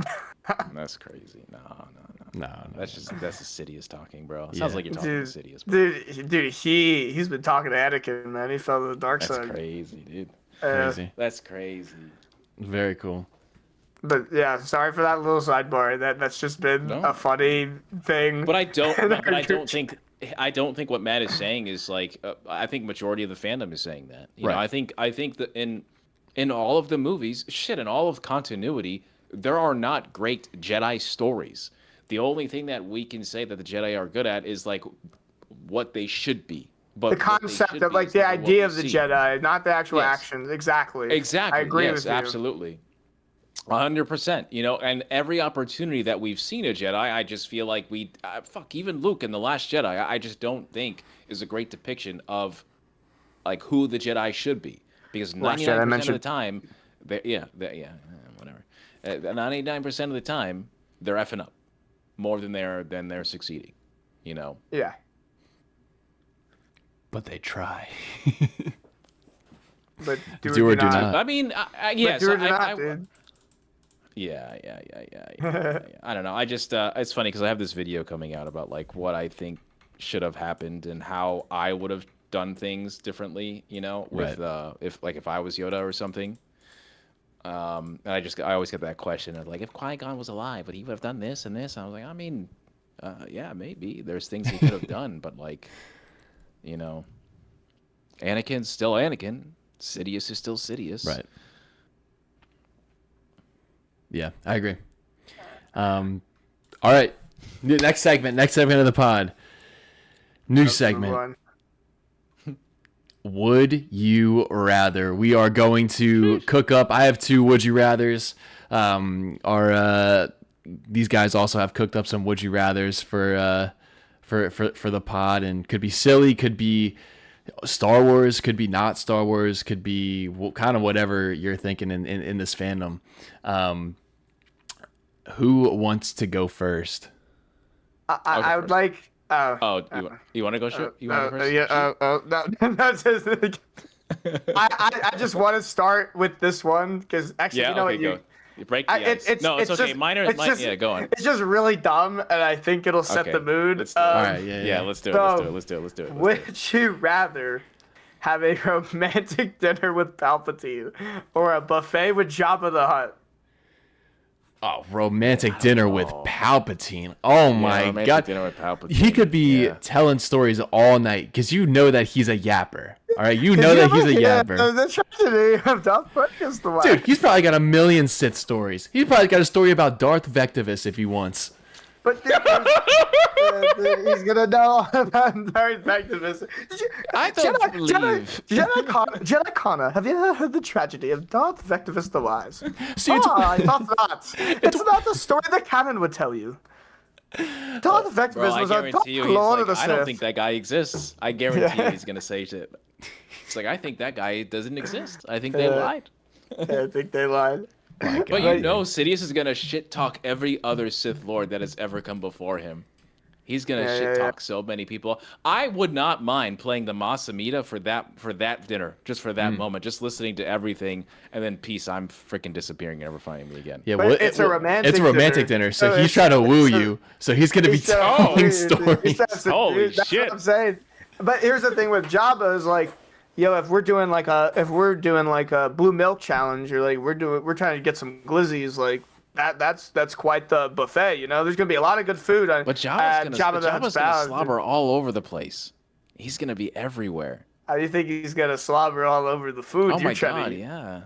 That's crazy. No. No. That's Sidious talking, bro. It sounds Yeah. like you're talking to Sidious. Bro. Dude, he's been talking to Anakin, man. He fell to the dark That's side. crazy, dude. Crazy. That's crazy. Very cool. But yeah, sorry for that little sidebar. That's just been a funny thing. But I don't. in But our I don't group think. I don't think what Matt is saying is like. I think majority of the fandom is saying that. You know, Right. I think that in all of the movies, in all of continuity, there are not great Jedi stories. The only thing that we can say that the Jedi are good at is like what they should be. But the what they concept should of be like is the never what idea we of the see. Jedi, not the actual Yes. actions. Exactly. Exactly. I agree yes, with you. absolutely. 100%. You know, and every opportunity that we've seen a Jedi, I just feel like even Luke in The Last Jedi, I just don't think is a great depiction of like who the Jedi should be. Because Last Jedi 99% of the mentioned- time, whatever. 99% of the time, they're effing up more than they're succeeding. You know. Yeah. But they try. But Do or do not. I mean, yes. do or do not, dude. Yeah. I don't know. I just it's funny because I have this video coming out about like what I think should have happened and how I would have done things differently. You know, with if I was Yoda or something. And I always get that question of like if Qui-Gon was alive, would he would have done this and this? And I was like, I mean, yeah, maybe there's things he could have done, but like, you know, Anakin's still Anakin. Sidious is still Sidious. Right. Yeah, I agree. All right. Next segment of the pod. New segment. One. Would you rather? We are going to cook up. I have two would you rathers. These guys also have cooked up some would you rathers for the pod, and could be silly, could be Star Wars, could be not Star Wars, could be kind of whatever you're thinking in this fandom. Who wants to go first? I would first. like. Oh, you want to go shoot? You want to go first? Yeah. No. That's just, I just want to start with this one because actually, Yeah. you know Okay. what Go. You break the ice. No, it's okay. Yeah, go on. It's just really dumb, and I think it'll set Okay, the mood. let's do it. All right. Yeah. Yeah, let's do it. So, Let's do it. Would you rather have a romantic dinner with Palpatine or a buffet with Jabba the Hutt? Oh, romantic dinner with Palpatine. Oh my romantic god. dinner with Palpatine. He could be Yeah. telling stories all night because you know that he's a yapper. right, you know that he's a yabber. The tragedy of Darth Vektavus the Wise. Dude, he's probably got a million Sith stories. He's probably got a story about Darth Vektavus if he wants. But dude, he's gonna know about Darth Vektavus. I don't believe. Jedi Connor, have you ever heard the tragedy of Darth Vektavus the Wise? See, it's- I thought not. It's not the story the canon would tell you. Darth Vektavus Bro, I was a Dark guarantee you, he's Lord of like, the I Sith. don't think that guy exists. I guarantee you he's gonna say shit. It's like, I think that guy doesn't exist. I think they lied. I think they lied. But you know, Sidious is gonna shit talk every other Sith Lord that has ever come before him. He's gonna shit talk so many people. I would not mind playing the Masamita for that dinner, just for that moment, just listening to everything, and then peace. I'm freaking disappearing, never finding me again. Yeah, But it's a romantic dinner. So So he's it's- trying to woo it's a- you. So he's gonna be telling stories. Holy That's shit. what I'm saying. But here's the thing with Jabba is like, yo, if we're doing like a blue milk challenge, or like we're trying to get some glizzies, like that's quite the buffet, you know. There's gonna be a lot of good food on But Jabba's Jabba the gonna Hutt's slobber all over the place. He's gonna be everywhere. How do you think he's gonna slobber all over the food? Oh you're my trying god, to eat? yeah.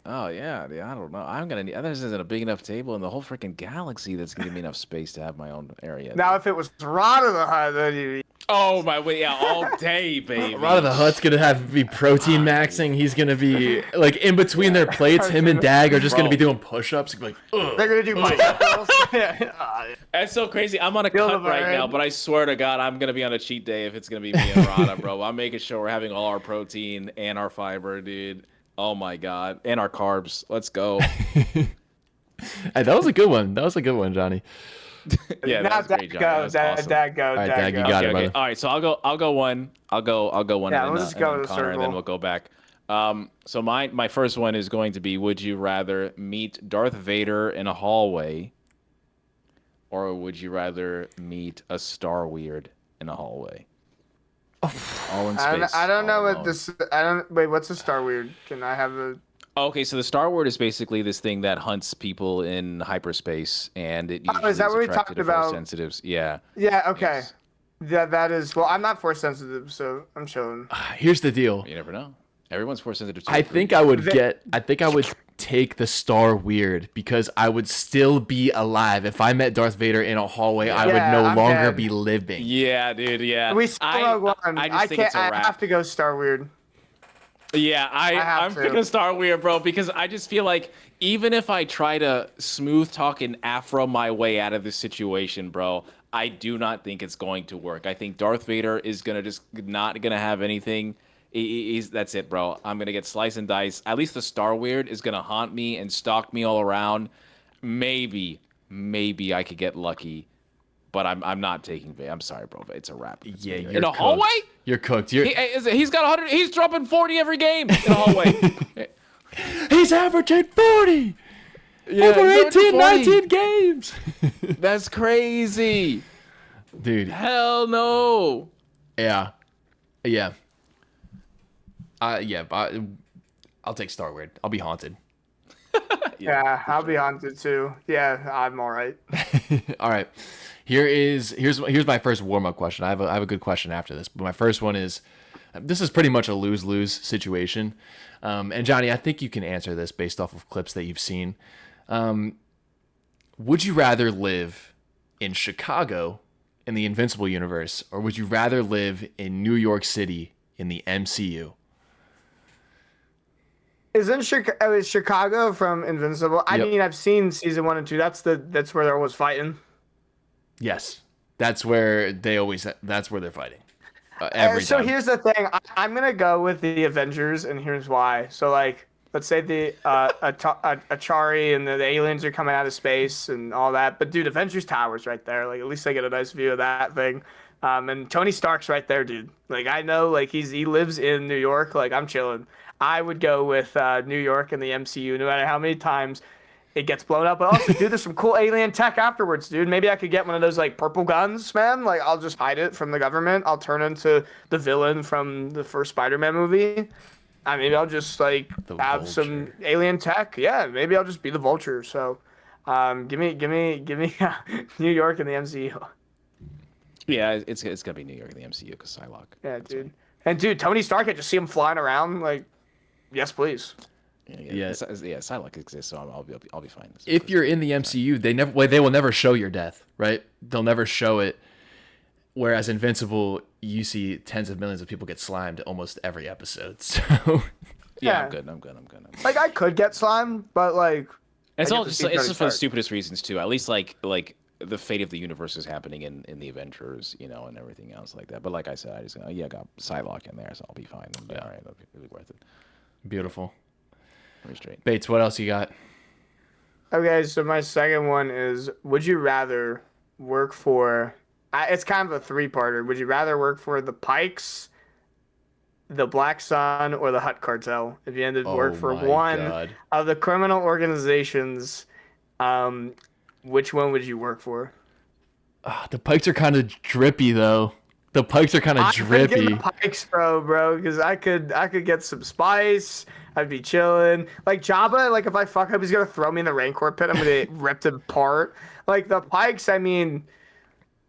Oh yeah, dude, I don't know. I'm gonna need. This isn't a big enough table in the whole freaking galaxy that's gonna give me enough space to have my own area. Now, if it was Rod of the Hutt, then you. Oh my way, yeah, all day, baby. A lot of the Hutt's gonna have to be protein maxing. He's gonna be like in between their plates. Him and Dag are just gonna be doing push-ups. Like, ugh. They're gonna do bicycles. That's so crazy. I'm on a Feel the cut right vibe. now, but I swear to God, I'm gonna be on a cheat day if it's gonna be me and Rada, bro. I'm making sure we're having all our protein and our fiber, dude. Oh my God, and our carbs. Let's go. Hey, that was a good one. That was a good one, Johnny. Yeah, Now that was Dag great, Johnny. go, That was awesome. Dag go, All right, Dag Dag, go. you got it, Okay, brother. all right, so I'll go one. I'll go one. Yeah, and let's then, just go and then to the Connor, and then circle. we'll go back. So my first one is going to be: would you rather meet Darth Vader in a hallway, or would you rather meet a Star Weird in a hallway? All in space. I don't know all what alone. this. I don't. Wait, what's a Star Weird? Can I have a? Okay, so the Star Word is basically this thing that hunts people in hyperspace, and it usually is that what we attracted talked to about? Force sensitives. Yeah. Yeah. Okay. Yes. Yeah, that is. Well, I'm not force sensitive, so I'm chilling. Here's the deal. You never know. Everyone's force sensitive. I think I would take the Star Weird because I would still be alive. If I met Darth Vader in a hallway, I would Yeah, no I'm longer dead. be living. Yeah, dude. Yeah. We still Rogue One. I just think can't. it's a I wrap. have to go Star Weird. Yeah, have I'm to. picking Star Weird, bro, because I just feel like even if I try to smooth talk and afro my way out of this situation, bro, I do not think it's going to work. I think Darth Vader is not gonna have anything. That's it, bro. I'm gonna get slice and dice. At least the Star Weird is gonna haunt me and stalk me all around. Maybe I could get lucky. But I'm not taking Vader. I'm sorry, bro. It's a wrap. Yeah, you're in a cooked. hallway. You're cooked. He's got 100. He's dropping 40 every game in a hallway. He's averaging 40 Yeah, over he's 18, averaging 19 games. That's crazy. Dude, Hell no. yeah. I'll take Star Weird. I'll be haunted. Yeah, I'll be haunted too. Yeah, I'm all right. All right. Here's my first warm-up question. I have a good question after this, but my first one is, this is pretty much a lose-lose situation. And Johnny, I think you can answer this based off of clips that you've seen. Would you rather live in Chicago in the Invincible universe, or would you rather live in New York City in the MCU? Is Chicago from Invincible? I Yep. mean, I've seen season 1 and 2. That's where they're always fighting. Yes, that's where they're fighting. Every So time. here's the thing. I'm gonna go with the Avengers, and here's why. So like, let's say the Achari and the aliens are coming out of space and all that. But dude, Avengers Tower's right there. Like, at least I get a nice view of that thing. And Tony Stark's right there, dude. Like, I know, like he lives in New York. Like, I'm chilling. I would go with New York and the MCU, no matter how many times it gets blown up. But also, dude, there's some cool alien tech afterwards, dude. Maybe I could get one of those like purple guns, man. Like, I'll just hide it from the government. I'll turn into the villain from the first Spider-Man movie. Maybe I'll just like The have some Vulture. alien tech. Yeah, maybe I'll just be the Vulture. So, give me New York and the MCU. Yeah, it's gonna be New York in the MCU because Psylocke. Yeah, dude. And dude, Tony Stark, I just see him flying around like, yes, please. Yeah. Psylocke exists, so I'll be fine. If you're in the MCU, they will never show your death, right? They'll never show it. Whereas Invincible, you see tens of millions of people get slimed almost every episode. So yeah, I'm good. Like I could get slimed, but like it's just for the stupidest reasons too. At least like the fate of the universe is happening in the Avengers, you know, and everything else like that. But like I said, I got Psylocke in there, so I'll be fine. It'll be all right. It'll be really worth it. Beautiful. Very straight. Bates, what else you got? Okay, so my second one is: would you rather work for? It's kind of a three-parter. Would you rather work for the Pikes, the Black Sun, or the Hutt Cartel? If you ended work for one of the criminal organizations, which one would you work for? The Pikes are kind of drippy, though. The Pikes are kind of drippy. The Pikes, bro, because I could get some spice. I'd be chilling. Like Jabba, like if I fuck up, he's gonna throw me in the Rancor pit. I'm gonna get ripped apart. Like the Pikes, I mean.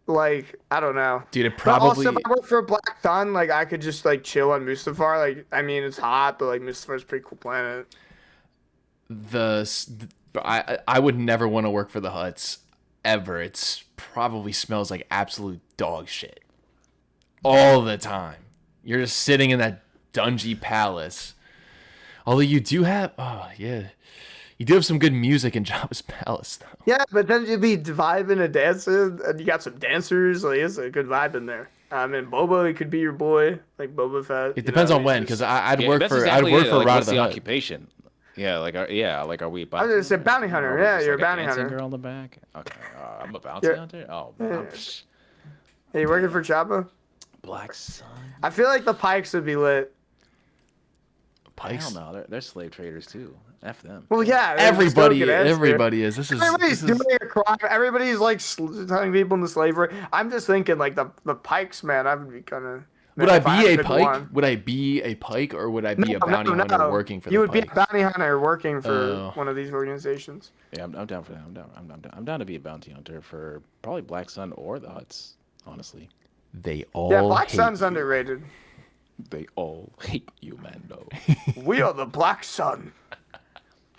Like, I don't know. Dude, it probably... But also, if I work for Black Sun, like, I could just, like, chill on Mustafar. Like, I mean, it's hot, but, like, Mustafar's a pretty cool planet. I would never want to work for the Hutts, ever. It's probably smells like absolute dog shit. All the time. You're just sitting in that dungy palace. Although you do have... Oh, yeah. You do have some good music in Jabba's palace, though. Yeah, but then you'd be vibing and dancing, and you got some dancers. Like, it's a good vibe in there. And Boba, he could be your boy, like Boba Fett. It depends on when, because I'd work for Rod of the Hutt. Occupation. Yeah, are we? I was gonna say bounty hunter. Yeah, you're a bounty hunter. Girl in the back. Okay, I'm a bounty hunter. Oh, man. Hey, you working for Jabba? Black Sun. I feel like the Pikes would be lit. Pikes? Hell no, they're slave traders too. F them. Well, yeah. Everybody is. Everybody's doing a crime. Everybody's like telling people into slavery. I'm just thinking like the Pikes, man. I would be kind of. Would I be a Pike? Would I be a Pike, or would I be a bounty hunter working for the Pikes? You would be a bounty hunter working for one of these organizations. Yeah, I'm down for that. I'm down to be a bounty hunter for probably Black Sun or the Hutts. Honestly, they all. Yeah, Black Sun's underrated. They all hate you, Mando. We are the Black Sun.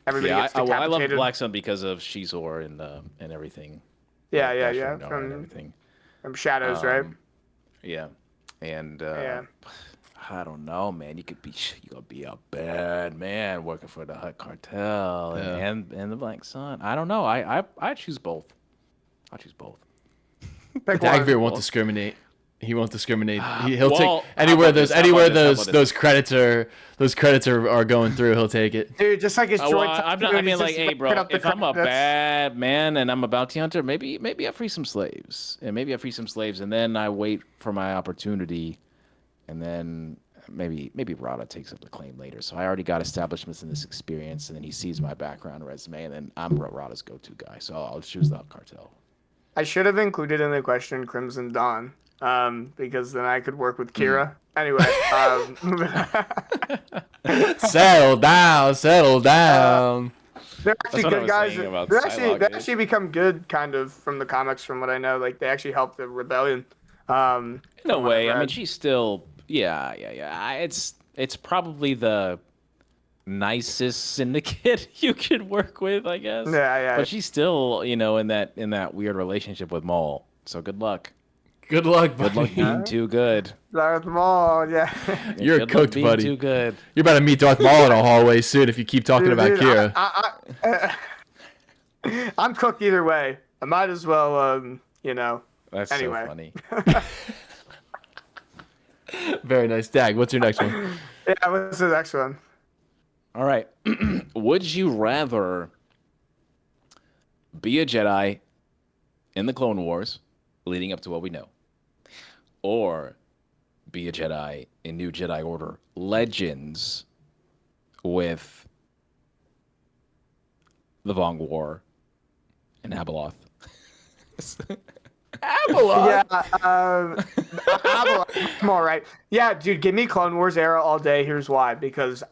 Everybody gets decapitated. I love Black Sun because of Shizor and everything. Yeah. From Shadows, right? Yeah, and I don't know, man. You could be a bad man working for the Hutt Cartel and the Black Sun. I don't know. I choose both. I'll choose both. Dagovere won't discriminate. He won't discriminate. He'll take anywhere those credits are going through. He'll take it. Dude, just like his droid. I mean, like, hey, bro, if I'm a bad man and I'm a bounty hunter, maybe I free some slaves, and then I wait for my opportunity, and then maybe Rada takes up the claim later. So I already got establishments in this experience, and then he sees my background and resume, and then I'm Rada's go-to guy. So I'll choose the cartel. I should have included in the question Crimson Dawn. Because then I could work with Kira. Anyway, settle down. They're actually good guys. They actually become good, kind of, from the comics, from what I know. Like, they actually help the rebellion. In a way, I mean, she's still, yeah. It's probably the nicest syndicate you could work with, I guess. Yeah. But she's still, in that weird relationship with Maul. So good luck. Good luck, buddy. Good luck being too good. Darth Maul, yeah. You're cooked, buddy. Too good. You're about to meet Darth Maul in a hallway soon if you keep talking about Kira. I'm cooked either way. I might as well, That's anyway. so funny. Very nice. Dag, what's your next one? Yeah, what's the next one? All right. Would you rather be a Jedi in the Clone Wars, leading up to what we know, or be a Jedi in New Jedi Order Legends with the Vong War and Abeloth? Abeloth? Yeah, Abeloth. I'm all right. Yeah, dude, give me Clone Wars era all day. Here's why. Because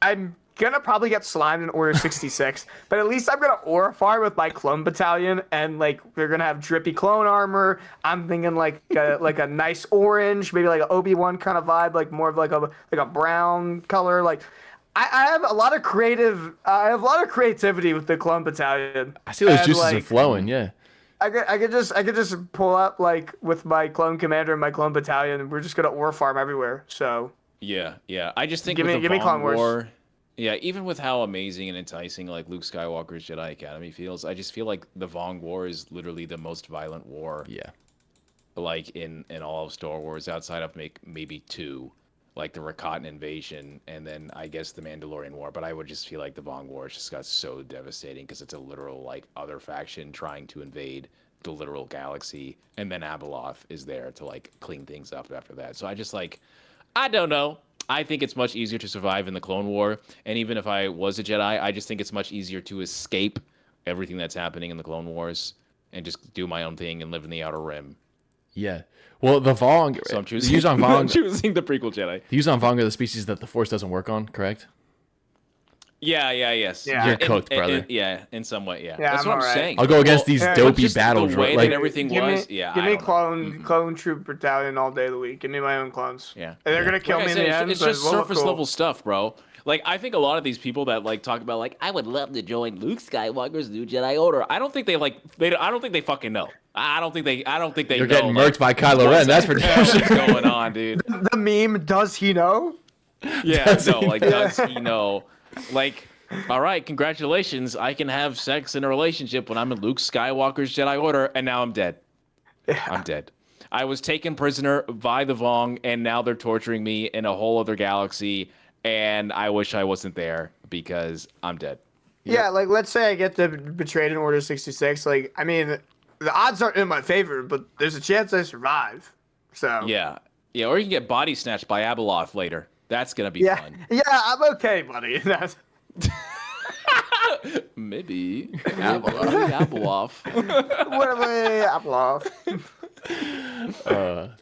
I'm gonna probably get slimed in Order 66, but at least I'm gonna aura farm with my clone battalion, and like they're gonna have drippy clone armor. I'm thinking like a nice orange, maybe like an Obi-Wan kind of vibe, like more of like a brown color. Like I have a lot of creativity with the clone battalion. I see those juices like, are flowing. Yeah. I could just pull up like with my clone commander and my clone battalion, and we're just gonna aura farm everywhere. So Yeah. I just think give with me the Clone Vong Wars. War, yeah, even with how amazing and enticing like Luke Skywalker's Jedi Academy feels, I just feel like the Vong War is literally the most violent war. Yeah. Like in all of Star Wars, outside of maybe two, like the Rakatan invasion, and then I guess the Mandalorian War. But I would just feel like the Vong War just got so devastating because it's a literal like other faction trying to invade the literal galaxy, and then Abeloth is there to like clean things up after that. So I just like, I don't know. I think it's much easier to survive in the Clone War, and even if I was a Jedi, I just think it's much easier to escape everything that's happening in the Clone Wars and just do my own thing and live in the Outer Rim. Yeah. Well, the Vong. So I'm choosing. The Yuzhan Vong. I'm choosing the prequel Jedi. The Yuzhan Vong are the species that the Force doesn't work on, correct? Yes. Yeah. You're cooked, brother. In some way, yeah. Yeah, That's I'm what I'm alright. saying. I'll go against these yeah, dopey just battle the way droids. that Like, everything give was. me, Yeah, give I me don't know. clone troop battalion all day of the week. Give me my own clones. Yeah. And they're gonna kill Like I me said, in the end. it's but just we'll look surface cool. level stuff, bro. Like I think a lot of these people that like talk about like I would love to join Luke Skywalker's new Jedi Order. I don't think they I don't think they fucking know. I don't think they you're know. getting like, murked by Kylo Ren. That's for damn sure. what's going on, dude. The meme, does he know? Yeah, Does no, he like know? does he know? Like, all right, congratulations. I can have sex in a relationship when I'm in Luke Skywalker's Jedi Order, and now I'm dead. I'm dead. I was taken prisoner by the Vong, and now they're torturing me in a whole other galaxy, and I wish I wasn't there because I'm dead. Yeah, like let's say I get betrayed in Order 66. Like, I mean, the odds aren't in my favor, but there's a chance I survive. So Yeah, or you can get body snatched by Abeloth later. That's gonna be yeah, fun. yeah, I'm okay, buddy. Maybe Abeloth.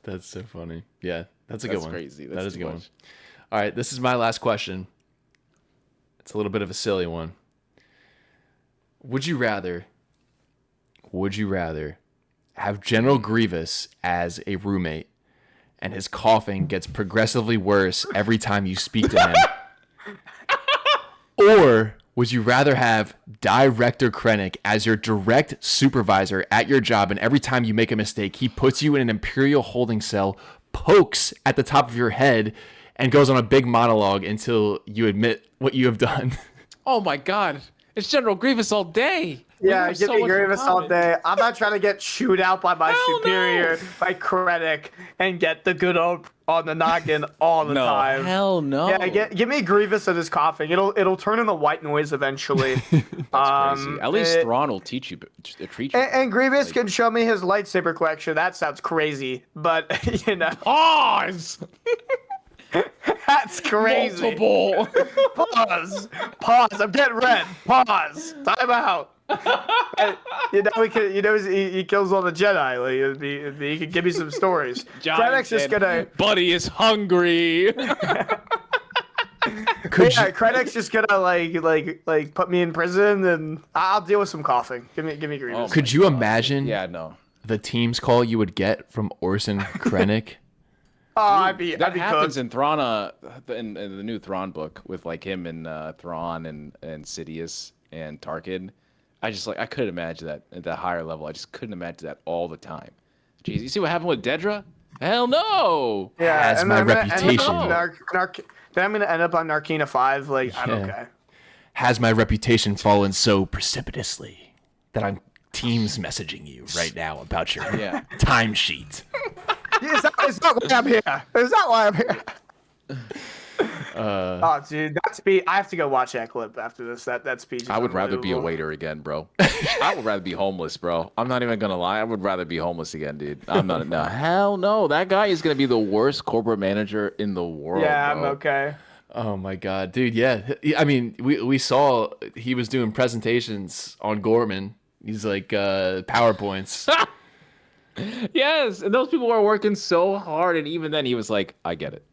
That's so funny. Yeah, that's a good That's one. crazy. That That's is a too good one. much. All right, this is my last question. It's a little bit of a silly one. Would you rather have General Grievous as a roommate and his coughing gets progressively worse every time you speak to him? Or would you rather have Director Krennic as your direct supervisor at your job, and every time you make a mistake, he puts you in an Imperial holding cell, pokes at the top of your head, and goes on a big monologue until you admit what you have done? Oh my God! It's General Grievous all day. Yeah, have give so me much in Grievous all common. day. I'm not trying to get chewed out by my Hell superior, by Krennic, and get the good old on the noggin all the No, time. hell no. Yeah, give me Grievous and his coughing. It'll turn into white noise eventually. That's crazy. At least Thrawn will treat you. And Grievous can show me his lightsaber collection. That sounds crazy, but Pause. that's crazy. Multiple. Pause. I'm getting red. Pause. Time out. He kills all the Jedi. Like, he can give me some stories. Krennic's just gonna. Buddy is hungry. Krennic's just gonna like put me in prison, and I'll deal with some coughing. Give me Grievous. Could you imagine Yeah, no. the team's call you would get from Orson Krennic? I'd be That happens cooked. in Thrawn, in the new Thrawn book with like him and Thrawn and Sidious and Tarkin. I couldn't imagine that at the higher level. I just couldn't imagine that all the time. Jeez, you see what happened with Dedra? Hell no. Yeah, Has and my I'm gonna end reputation. up then I'm gonna end up on Narkina 5. Like, I'm Yeah. okay. Has my reputation fallen so precipitously that I'm Teams messaging you right now about your Yeah. timesheet? It's not why I'm here. It's not why I'm here. Oh, dude, that speech. I have to go watch that clip after this. That speech. Is I would rather be a unbelievable. waiter again, bro. I would rather be homeless, bro. I'm not even gonna lie. I would rather be homeless again, dude. I'm not. No, hell no. That guy is gonna be the worst corporate manager in the world. Yeah, I'm bro. okay. Oh my god, dude! Yeah, I mean, we saw he was doing presentations on Gorman. He's like PowerPoints. Yes, and those people were working so hard, and even then, he was like, "I get it.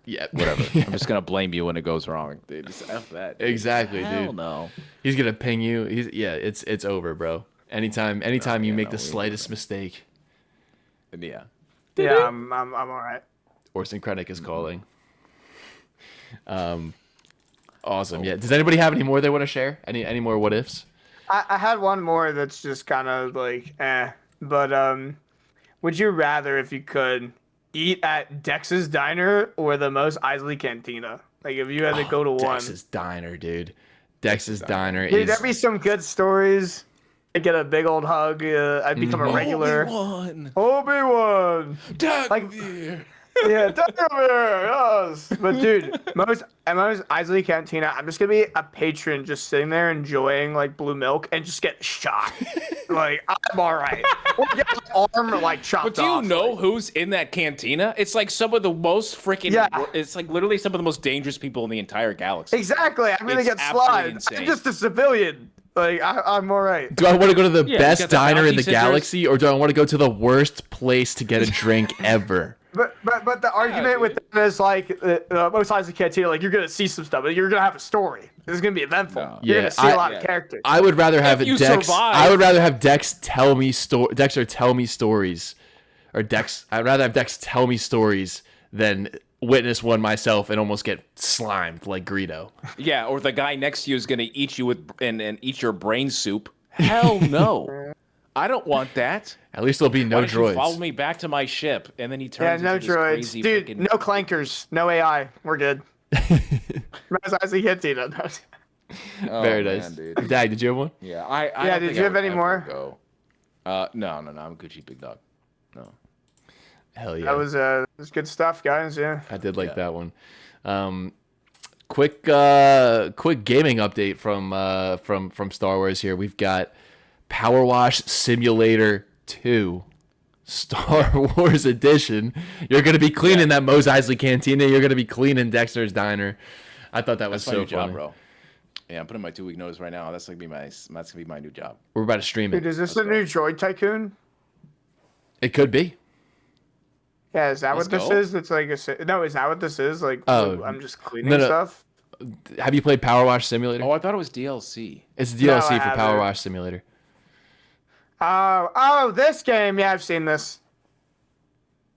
Yeah, Whatever. I'm just gonna blame you when it goes wrong, dude. Just F that. Exactly, Hell dude. no. He's gonna ping you. It's over, bro. Anytime you make the slightest mistake, Yeah. Yeah, I'm all right. or Syncretic is calling. Awesome. Yeah. Does anybody have any more they want to share? Any more what ifs? I had one more that's just kind of like, but would you rather, if you could, eat at Dex's Diner or the Mos Eisley Cantina? Like, if you had to go to one. Dex's Diner, dude. Dex's Diner Dude, is. there'd be some good stories. I'd get a big old hug. I'd become a regular. Obi-Wan! Dagovere. Yeah, Dagovere, yes. But dude, Mos Eisley Cantina, I'm just gonna be a patron, just sitting there enjoying like blue milk and just get shot. Like, I'm all right. Or get my arm like chopped off. But do you know who's in that cantina? It's like some of the most freaking. Yeah. It's like literally some of the most dangerous people in the entire galaxy. Exactly. I'm gonna It's get absolutely slaughtered. insane. I'm just a civilian. Like, I'm all right. Do I want to go to the Yeah, best you got the diner in bounty the sisters. galaxy, or do I want to go to the worst place to get a drink ever? But the argument with that is like Mos Eisley Cantina, like you're gonna see some stuff, but you're gonna have a story. This is gonna be eventful. No. You're Yeah, gonna see a lot of yeah. characters. I would rather have you Dex. survive- I would rather have Dexter tell me stories, or Dex. I'd rather have Dex tell me stories than witness one myself and almost get slimed like Greedo. Yeah, or the guy next to you is gonna eat you with and eat your brain soup. Hell no. I don't want that. At least there'll be no Why don't you droids. follow me back to my ship? And then he Yeah, turns no into this droids, crazy dude. freaking... No clankers, no AI. We're good. Mos Eisley Cantina. Oh, Very man, nice. dude. Dag, did you have one? Yeah, I Yeah, don't did think you I have would any ever more? Go. No, I'm Gucci Big Dog. No. Hell yeah. That was good stuff, guys. Yeah. I did like Yeah. that one. Quick gaming update from Star Wars here. We've got Power Wash Simulator 2 Star Wars Edition. You're gonna be cleaning that Mos Eisley Cantina. You're gonna be cleaning Dexter's Diner. I thought that was That's my so new job, funny. bro. Yeah, I'm putting my 2-week notice right now. That's gonna be my new job. We're about to stream Dude, it. is this the new Droid Tycoon? It could be. Yeah, is that Let's what this go. is? It's like no, is that what this is? Like, Oh, I'm just cleaning no. stuff. Have you played Power Wash Simulator? Oh, I thought it was DLC. It's No, DLC I for Power haven't. Wash Simulator. Oh, this game. Yeah, I've seen this.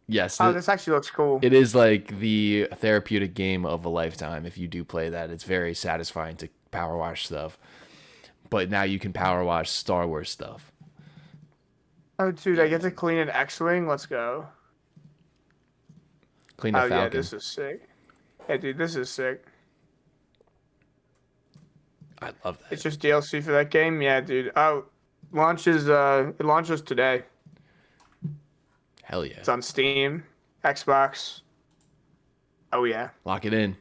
Yes. Oh, this actually looks cool. It is like the therapeutic game of a lifetime. If you do play that, it's very satisfying to power wash stuff. But now you can power wash Star Wars stuff. Oh, dude, I get to clean an X-wing. Let's go. Clean the Oh Falcon. yeah, this is sick. Yeah, dude, this is sick. I love that. It's just DLC for that game. Yeah, dude. Oh, it launches today. Hell yeah. It's on Steam, Xbox. Oh yeah. Lock it in.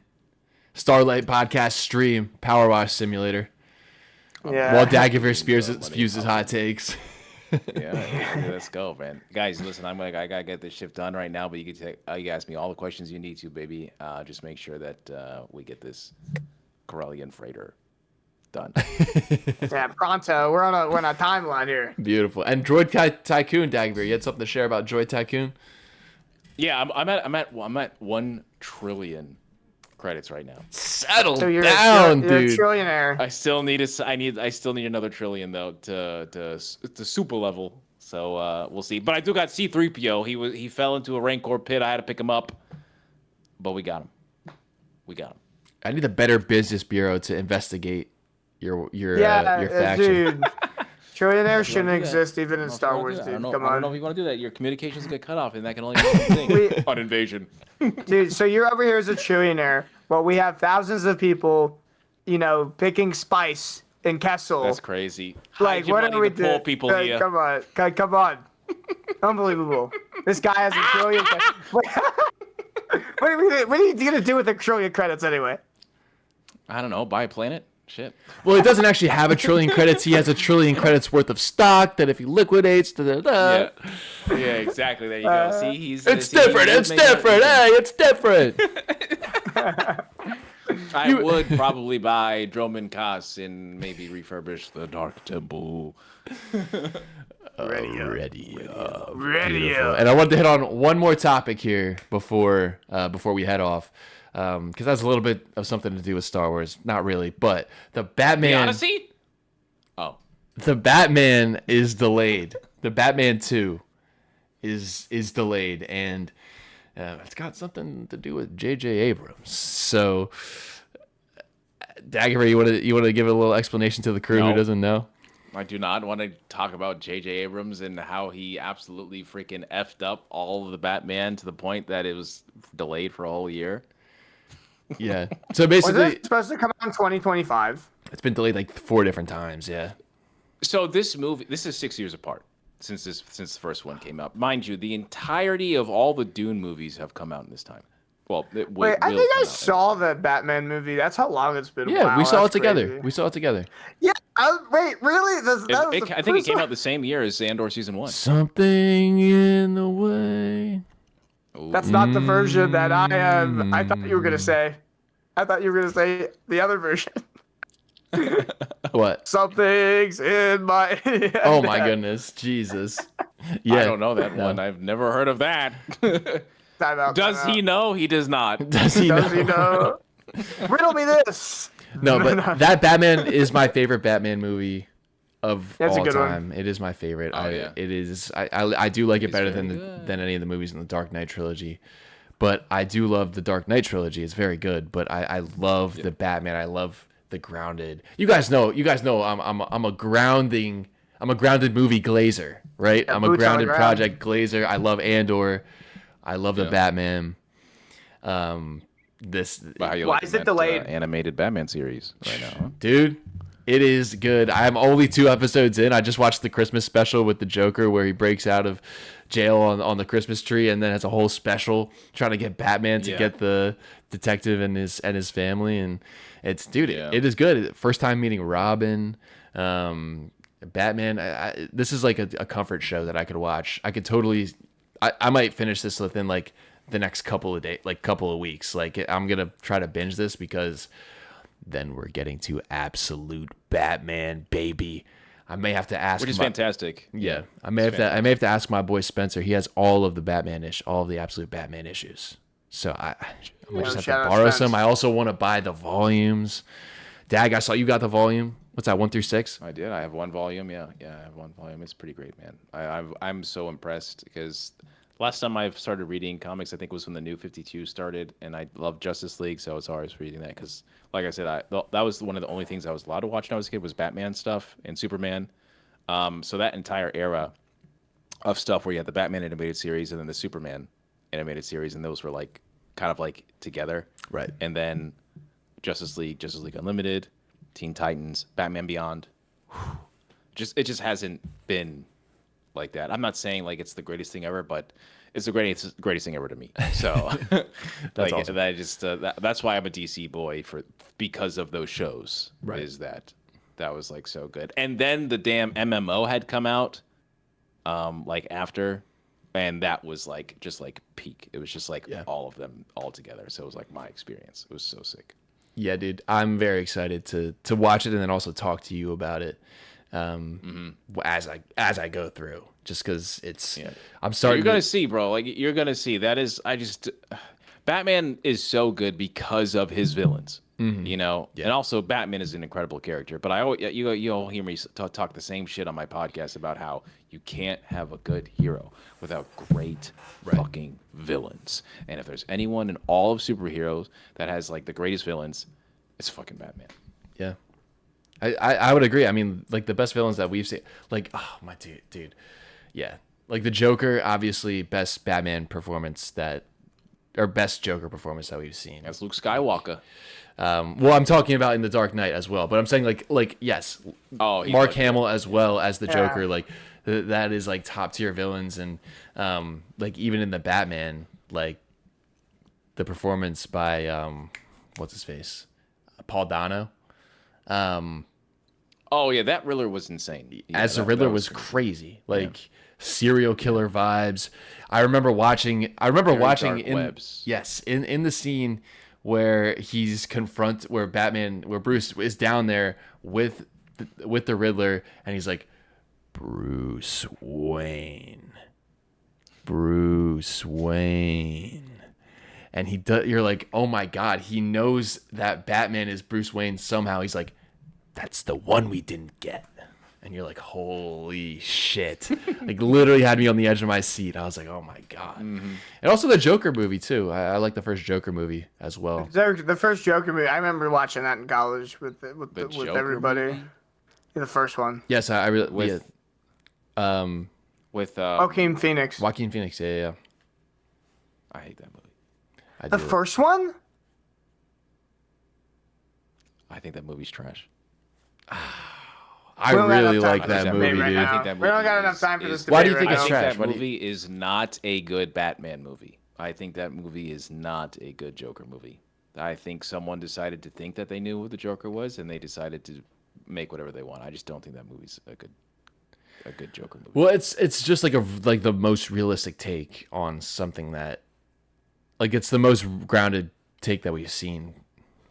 Starlight Podcast stream Power Wash Simulator. Yeah. While Dagovere spews his hot takes. Yeah, let's go, man. Guys, listen, I gotta get this shift done right now, but you can ask me all the questions you need to, baby. Just make sure that we get this Corellian freighter done. Yeah, pronto. We're on a timeline here. Beautiful. And Droid Tycoon, Dagovere, you had something to share about Droid Tycoon? Yeah, I'm at 1 trillion credits right now. Settle So you're down, you're a dude. trillionaire. I still need another trillion though to super level. So we'll see. But I do got C-3PO. He fell into a Rancor pit. I had to pick him up, but we got him. I need a better business bureau to investigate your Yeah, faction. dude. Trillionaire shouldn't do that. exist even in I Star don't know Wars, if you dude. wanna do that. Come I don't know on. if you want to do that. Your communications get cut off, and that can only mean one thing: an invasion. Dude, so you're over here as a trillionaire. Well, we have thousands of people, picking spice in Kessel. That's crazy. Like, Hide your what money are we to poor doing? people here. Come on. Come on. Unbelievable. This guy has a trillion. What are you going to do with a trillion credits anyway? I don't know. Buy a planet. Shit. Well, it doesn't actually have a trillion credits. He has a trillion credits worth of stock that if he liquidates, Yeah. Yeah. Exactly. There you go. See, It's different. It's different. Hey, it's different. I would probably buy Droman Kaas and maybe refurbish the Dark Temple. Ready up. Ready up. Ready Beautiful. up. And I wanted to hit on one more topic here before we head off, because that's a little bit of something to do with Star Wars. Not really, but the Batman. The Odyssey? Oh. The Batman is delayed. The Batman 2 is delayed, and it's got something to do with J.J. Abrams. So, Dagovere, you want to give a little explanation to the crew who doesn't know? I do not want to talk about J.J. Abrams and how he absolutely freaking effed up all of the Batman to the point that it was delayed for a whole year. Yeah. So Was basically, it supposed to come out in 2025? it's been delayed like 4 different times. Yeah. So this is 6 years apart since the first one came out. Mind you, the entirety of all the Dune movies have come out in this time. Well, Wait, I think I saw the Batman movie. That's how long it's been. Yeah, Wow, we saw it that's together. crazy. We saw it together. Yeah. Wait, really? I think it came out the same year as Andor season 1. Something in the way. That's not the version that I thought you were gonna say. I thought you were gonna say the other version. What? Something's in my. Oh my goodness, Jesus. Yeah. I don't know that one. I've never heard of that. Time out, Does time he out. know? He does not. Does he Does know? he know? Riddle me this. No, but that Batman is my favorite Batman movie of That's a all good one. time. It is my favorite. Yeah. It is. I do like it better very than good. than any of the movies in the Dark Knight trilogy. But I do love the Dark Knight trilogy. It's very good. But I love the Batman. I love the grounded. You guys know. I'm a grounded movie glazer, right? Yeah, I'm a boots on the grounded ground. project glazer. I love Andor. I love the Batman. This About how you Why like is it that, delayed? animated Batman series right now. Huh? dude, it is good. I'm only 2 episodes in. I just watched the Christmas special with the Joker where he breaks out of jail on the Christmas tree and then has a whole special trying to get Batman to get the detective and his family, and it's it is good. First time meeting Robin, Batman. This is like a comfort show that I could watch. I could totally. I might finish this within like the next couple of days, like couple of weeks. Like I'm gonna try to binge this because then we're getting to absolute Batman, baby. I may have to ask, Which is fantastic. Yeah, I may have to ask my boy Spencer. He has all of the absolute Batman issues. So I might just have shout to out borrow Spence. some. I also want to buy the volumes. Dag, I saw you got the volume. What's that? 1 through 6. I did. I have 1 volume. Yeah, I have 1 volume. It's pretty great, man. I'm so impressed because last time I've started reading comics, I think was when the New 52 started, and I loved Justice League, so I was always reading that because, like I said, that was one of the only things I was allowed to watch when I was a kid was Batman stuff and Superman. So that entire era of stuff where you had the Batman animated series and then the Superman animated series, and those were like kind of like together. Right. And then Justice League Unlimited, Teen Titans, Batman Beyond. It just hasn't been like that. I'm not saying like it's the greatest thing ever, but it's the greatest thing ever to me. So That's like awesome. that's why I'm a DC boy because of those shows. Right. Is that was like so good. And then the damn MMO had come out like after, and that was like just like peak. It was just like all of them all together. So it was like my experience. It was so sick. Yeah, dude, I'm very excited to watch it and then also talk to you about it as I go through. Just because I'm starting. You're gonna see, bro. Like you're gonna see. That is, Batman is so good because of his villains. You know, and also Batman is an incredible character. But you'll hear me talk the same shit on my podcast about how you can't have a good hero without great fucking villains. And if there's anyone in all of superheroes that has like the greatest villains, it's fucking Batman. Yeah, I would agree. I mean, like the best villains that we've seen, like my dude, yeah, like the Joker, obviously best Batman performance best Joker performance that we've seen. That's Luke Skywalker. Well, I'm talking about in the Dark Knight as well, but I'm saying like yes, Mark Hamill as well as the Joker, like that is like top tier villains, and like even in the Batman, like the performance by what's his face, Paul Dano. Oh yeah, that Riddler was insane. Yeah, as the Riddler was crazy, like serial killer vibes. I remember watching in webs. yes in the scene where where Bruce is down there with the Riddler, and he's like, Bruce Wayne. Bruce Wayne. And he does, you're like, oh my God, he knows that Batman is Bruce Wayne somehow. He's like, that's the one we didn't get. And you're like, holy shit. Like, literally had me on the edge of my seat. I was like, oh my God. Mm-hmm. And also the Joker movie, too. I like the first Joker movie as well. The first Joker movie, I remember watching that in college with Joker everybody. movie? Yeah, the first one. Yes, I really, With- yeah. With Joaquin Phoenix. Joaquin Phoenix, yeah. I hate that movie. I The do. first one? I think that movie's trash. I We don't got really enough time like for that this movie, debate right dude. now. I think that We don't movie got enough is- time for this is- debate Why do you think right it's I now. think trash? that What do you- movie is not a good Batman movie. I think that movie is not a good Joker movie. I think someone decided to think that they knew who the Joker was, and they decided to make whatever they want. I just don't think that movie's a good Joker movie. Well, it's just like the most realistic take on something that, like, it's the most grounded take that we've seen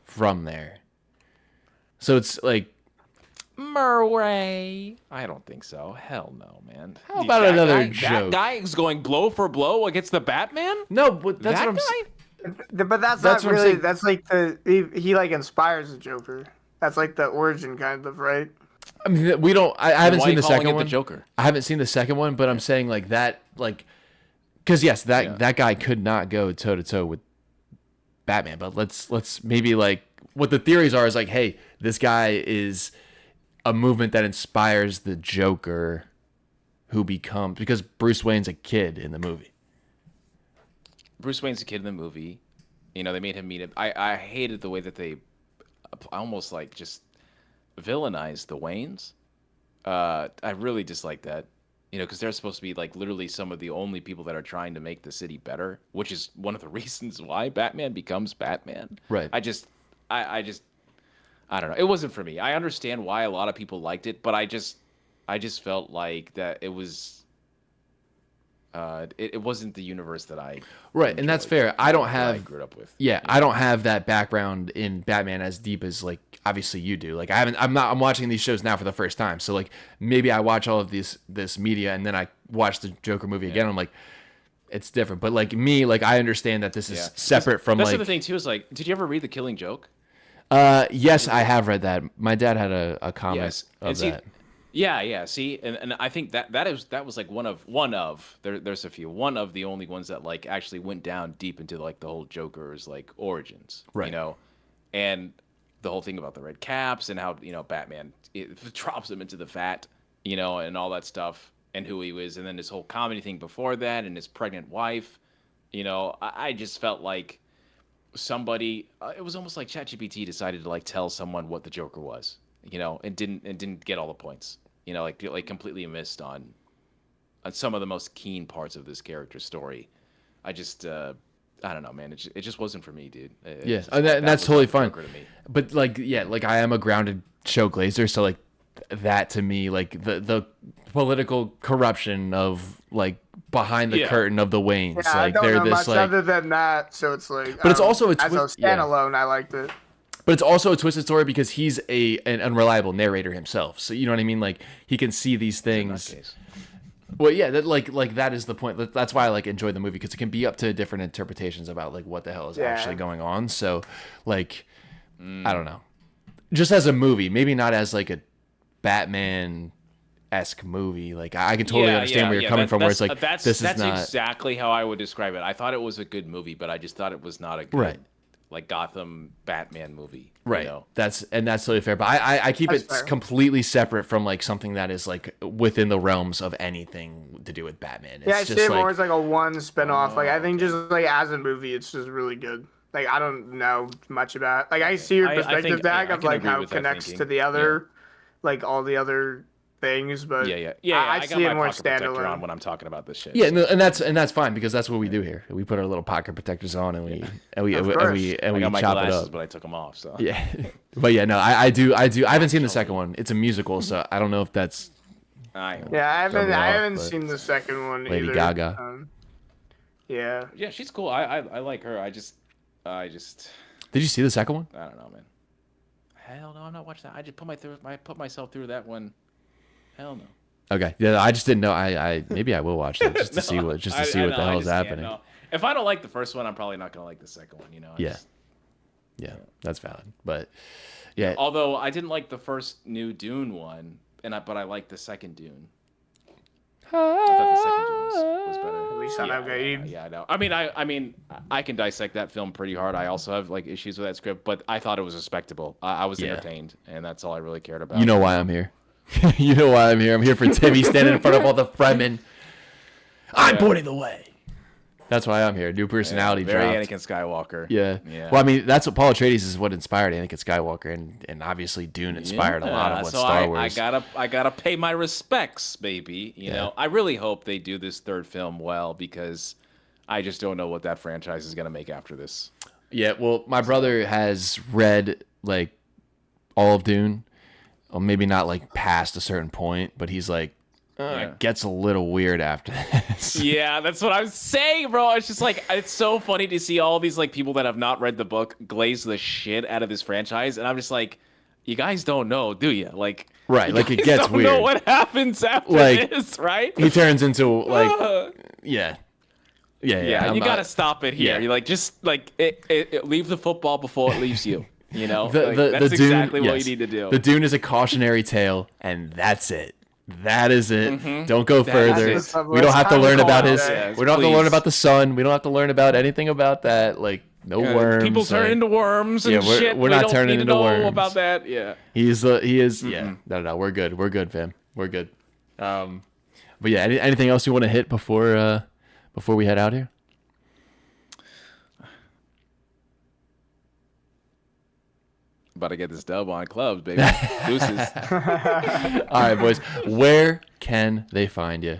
from there. So it's like, Murray. I don't think so. Hell no, man. How about another joke? That guy is going blow for blow against the Batman? no, but that's That what I'm guy? saying. But that's That's not what I'm really. saying. That's like he like inspires the Joker. That's like the origin kind of, right? I mean, we don't. I haven't Why seen are you the calling second it one. the Joker? I haven't seen the second one, but I'm saying like that, like, because yes, that guy could not go toe to toe with Batman. But let's maybe like what the theories are is like, hey, this guy is a movement that inspires the Joker, who becomes, because Bruce Wayne's a kid in the movie. Bruce Wayne's a kid in the movie. You know, they made him meet him. I hated the way that they almost like just villainized the Waynes. I really dislike that. You know, because they're supposed to be like literally some of the only people that are trying to make the city better, which is one of the reasons why Batman becomes Batman. Right. I don't know. It wasn't for me. I understand why a lot of people liked it, but I just felt like that it was it wasn't the universe that I Right, and that's enjoyed, fair. I don't that have I grew up with. Yeah, I don't have that background in Batman as deep as like obviously you do. Like I'm watching these shows now for the first time. So like maybe I watch all of this media and then I watch the Joker movie again. I'm like, it's different. But like me, like I understand that this is separate from That's like the thing too. Is like, did you ever read The Killing Joke? yes, I have read that. My dad had a comic Yes. of And see, that. Yeah. See, and I think that was like one of there's a few, one of the only ones that like actually went down deep into like the whole Joker's like origins, Right. You know, and the whole thing about the red caps and how, you know, Batman drops him into the vat, you know, and all that stuff and who he was, and then this whole comedy thing before that and his pregnant wife, you know. I just felt like somebody, it was almost like ChatGPT decided to like tell someone what the Joker was, you know, and didn't get all the points, you know, like completely missed on some of the most keen parts of this character's story. I just I don't know, man. It just wasn't for me, dude. Yeah, and that's totally fine. But like, yeah, like I am a grounded show glazer, so like that to me, like the political corruption of like behind the curtain of the Waynes, Yeah, I like don't they're know this much like. other than that. So it's like, But it's also a as a standalone. I liked it. But it's also a twisted story because he's an unreliable narrator himself. So you know what I mean? Like he can see these things. Well, yeah, that like that is the point. That's why I like enjoy the movie, because it can be up to different interpretations about like what the hell is actually going on. So like I don't know. Just as a movie, maybe not as like a Batman-esque movie. Like I can totally understand where you're coming from, where it's like that's this is not exactly how I would describe it. I thought it was a good movie, but I just thought it was not a good like Gotham Batman movie. right. You know? That's totally fair. But I keep That's it fair. completely separate from like something that is like within the realms of anything to do with Batman. It's Yeah, I just see it like, more as like a one spinoff. Like I think just like as a movie, it's just really good. Like I don't know much about. Like I see your I perspective, think- Dak, I of can like agree how it with that connects thinking. to the other, like all the other things. But Yeah. I got see my it more pocket protector standalone. on when I'm talking about this shit. yeah, no, and that's fine, because that's what we do here. We put our little pocket protectors on and we Of course. we I got my chop it glasses, up. but I took them off. So Yeah, but yeah, no, I do. I haven't seen the second one. It's a musical, so I don't know if that's I Yeah, Throw me I off, haven't but seen the second one Lady either. Gaga. Yeah. yeah, she's cool. I like her. I just Did you see the second one? I don't know, man. Hell no, I'm not watching that. I just put myself through that one. Hell no. Okay. Yeah, I just didn't know. I maybe I will watch it just to see what the hell is happening. If I don't like the first one, I'm probably not gonna like the second one. Yeah. Yeah, that's valid. But yeah. Although I didn't like the first new Dune one, but I liked the second Dune. I thought the second Dune was better. At least I know, Gabe. Yeah, I know. I mean, I can dissect that film pretty hard. I also have like issues with that script, but I thought it was respectable. I was entertained, and that's all I really cared about. You know why I'm here. You know why I'm here. I'm here for Timmy standing in front of all the Fremen. I'm pointing the way. That's why I'm here. New personality very dropped. Anakin Skywalker. Yeah. Well, I mean, that's what Paul Atreides is what inspired Anakin Skywalker, and obviously Dune inspired a lot of what Star Wars. I gotta pay my respects, baby. You know, I really hope they do this third film well because I just don't know what that franchise is gonna make after this. Yeah. Well, my brother has read like all of Dune, or maybe not like past a certain point, but he's like, it gets a little weird after this. Yeah, that's what I was saying, bro. It's just like, it's so funny to see all these like people that have not read the book glaze the shit out of this franchise, and I'm just like, you guys don't know, do you? Like, right? Like it gets weird. Don't know what happens after this, right? He turns into like, yeah. You gotta stop it here. Yeah. You like just like leave the football before it leaves you. You know, Dune, that's exactly what you need to do. The Dune is a cautionary tale, and that's it. That is it. Don't go further. We don't have to learn about his. We don't have to learn about the sun. We don't have to learn about anything about that. Like no worms. People turn into worms and shit. We're not turning into worms. About that. Yeah. He is. Yeah. No. We're good. We're good, fam. We're good. But yeah. Anything else you want to hit before we head out here? About to get this dub on clubs, baby. Deuces. All right, boys. Where can they find you?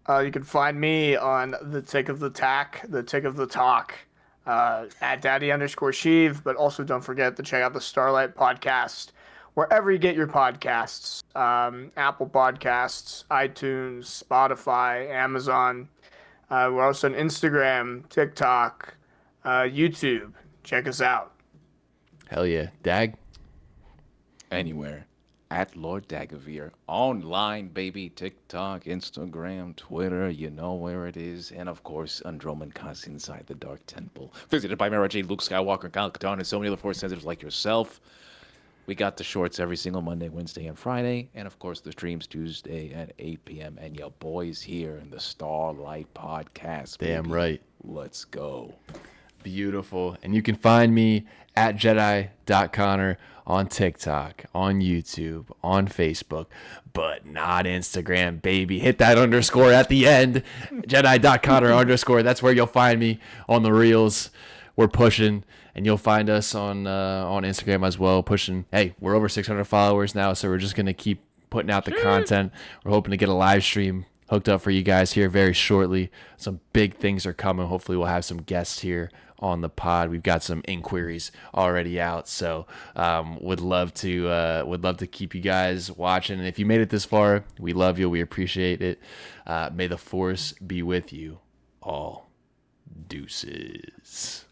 You can find me on the Tick of the Talk, at Daddy_Sheev, but also don't forget to check out the Starlight Podcast wherever you get your podcasts. Apple Podcasts, iTunes, Spotify, Amazon. We're also on Instagram, TikTok, YouTube. Check us out. Hell yeah. Dag? Anywhere. At Lord Dagovere. Online, baby. TikTok, Instagram, Twitter. You know where it is. And, of course, Andromedas inside the Dark Temple. Visited by Mara J, Luke Skywalker, Kyle Katarn, and so many other Force sensitives like yourself. We got the shorts every single Monday, Wednesday, and Friday. And, of course, the streams Tuesday at 8 p.m. And your boys here in the Starlight Podcast. Damn baby. right. Let's go. Beautiful. And you can find me at Jedi.Connor on TikTok, on YouTube, on Facebook, but not Instagram, baby. Hit that underscore at the end. Jedi.Connor underscore. That's where you'll find me on the reels. We're pushing, and you'll find us on Instagram as well, pushing. Hey, we're over 600 followers now, so we're just going to keep putting out the content. We're hoping to get a live stream hooked up for you guys here very shortly. Some big things are coming. Hopefully we'll have some guests here on the pod. We've got some inquiries already out, so would love to keep you guys watching. And if you made it this far, we love you. We appreciate it. May the Force be with you all. Deuces.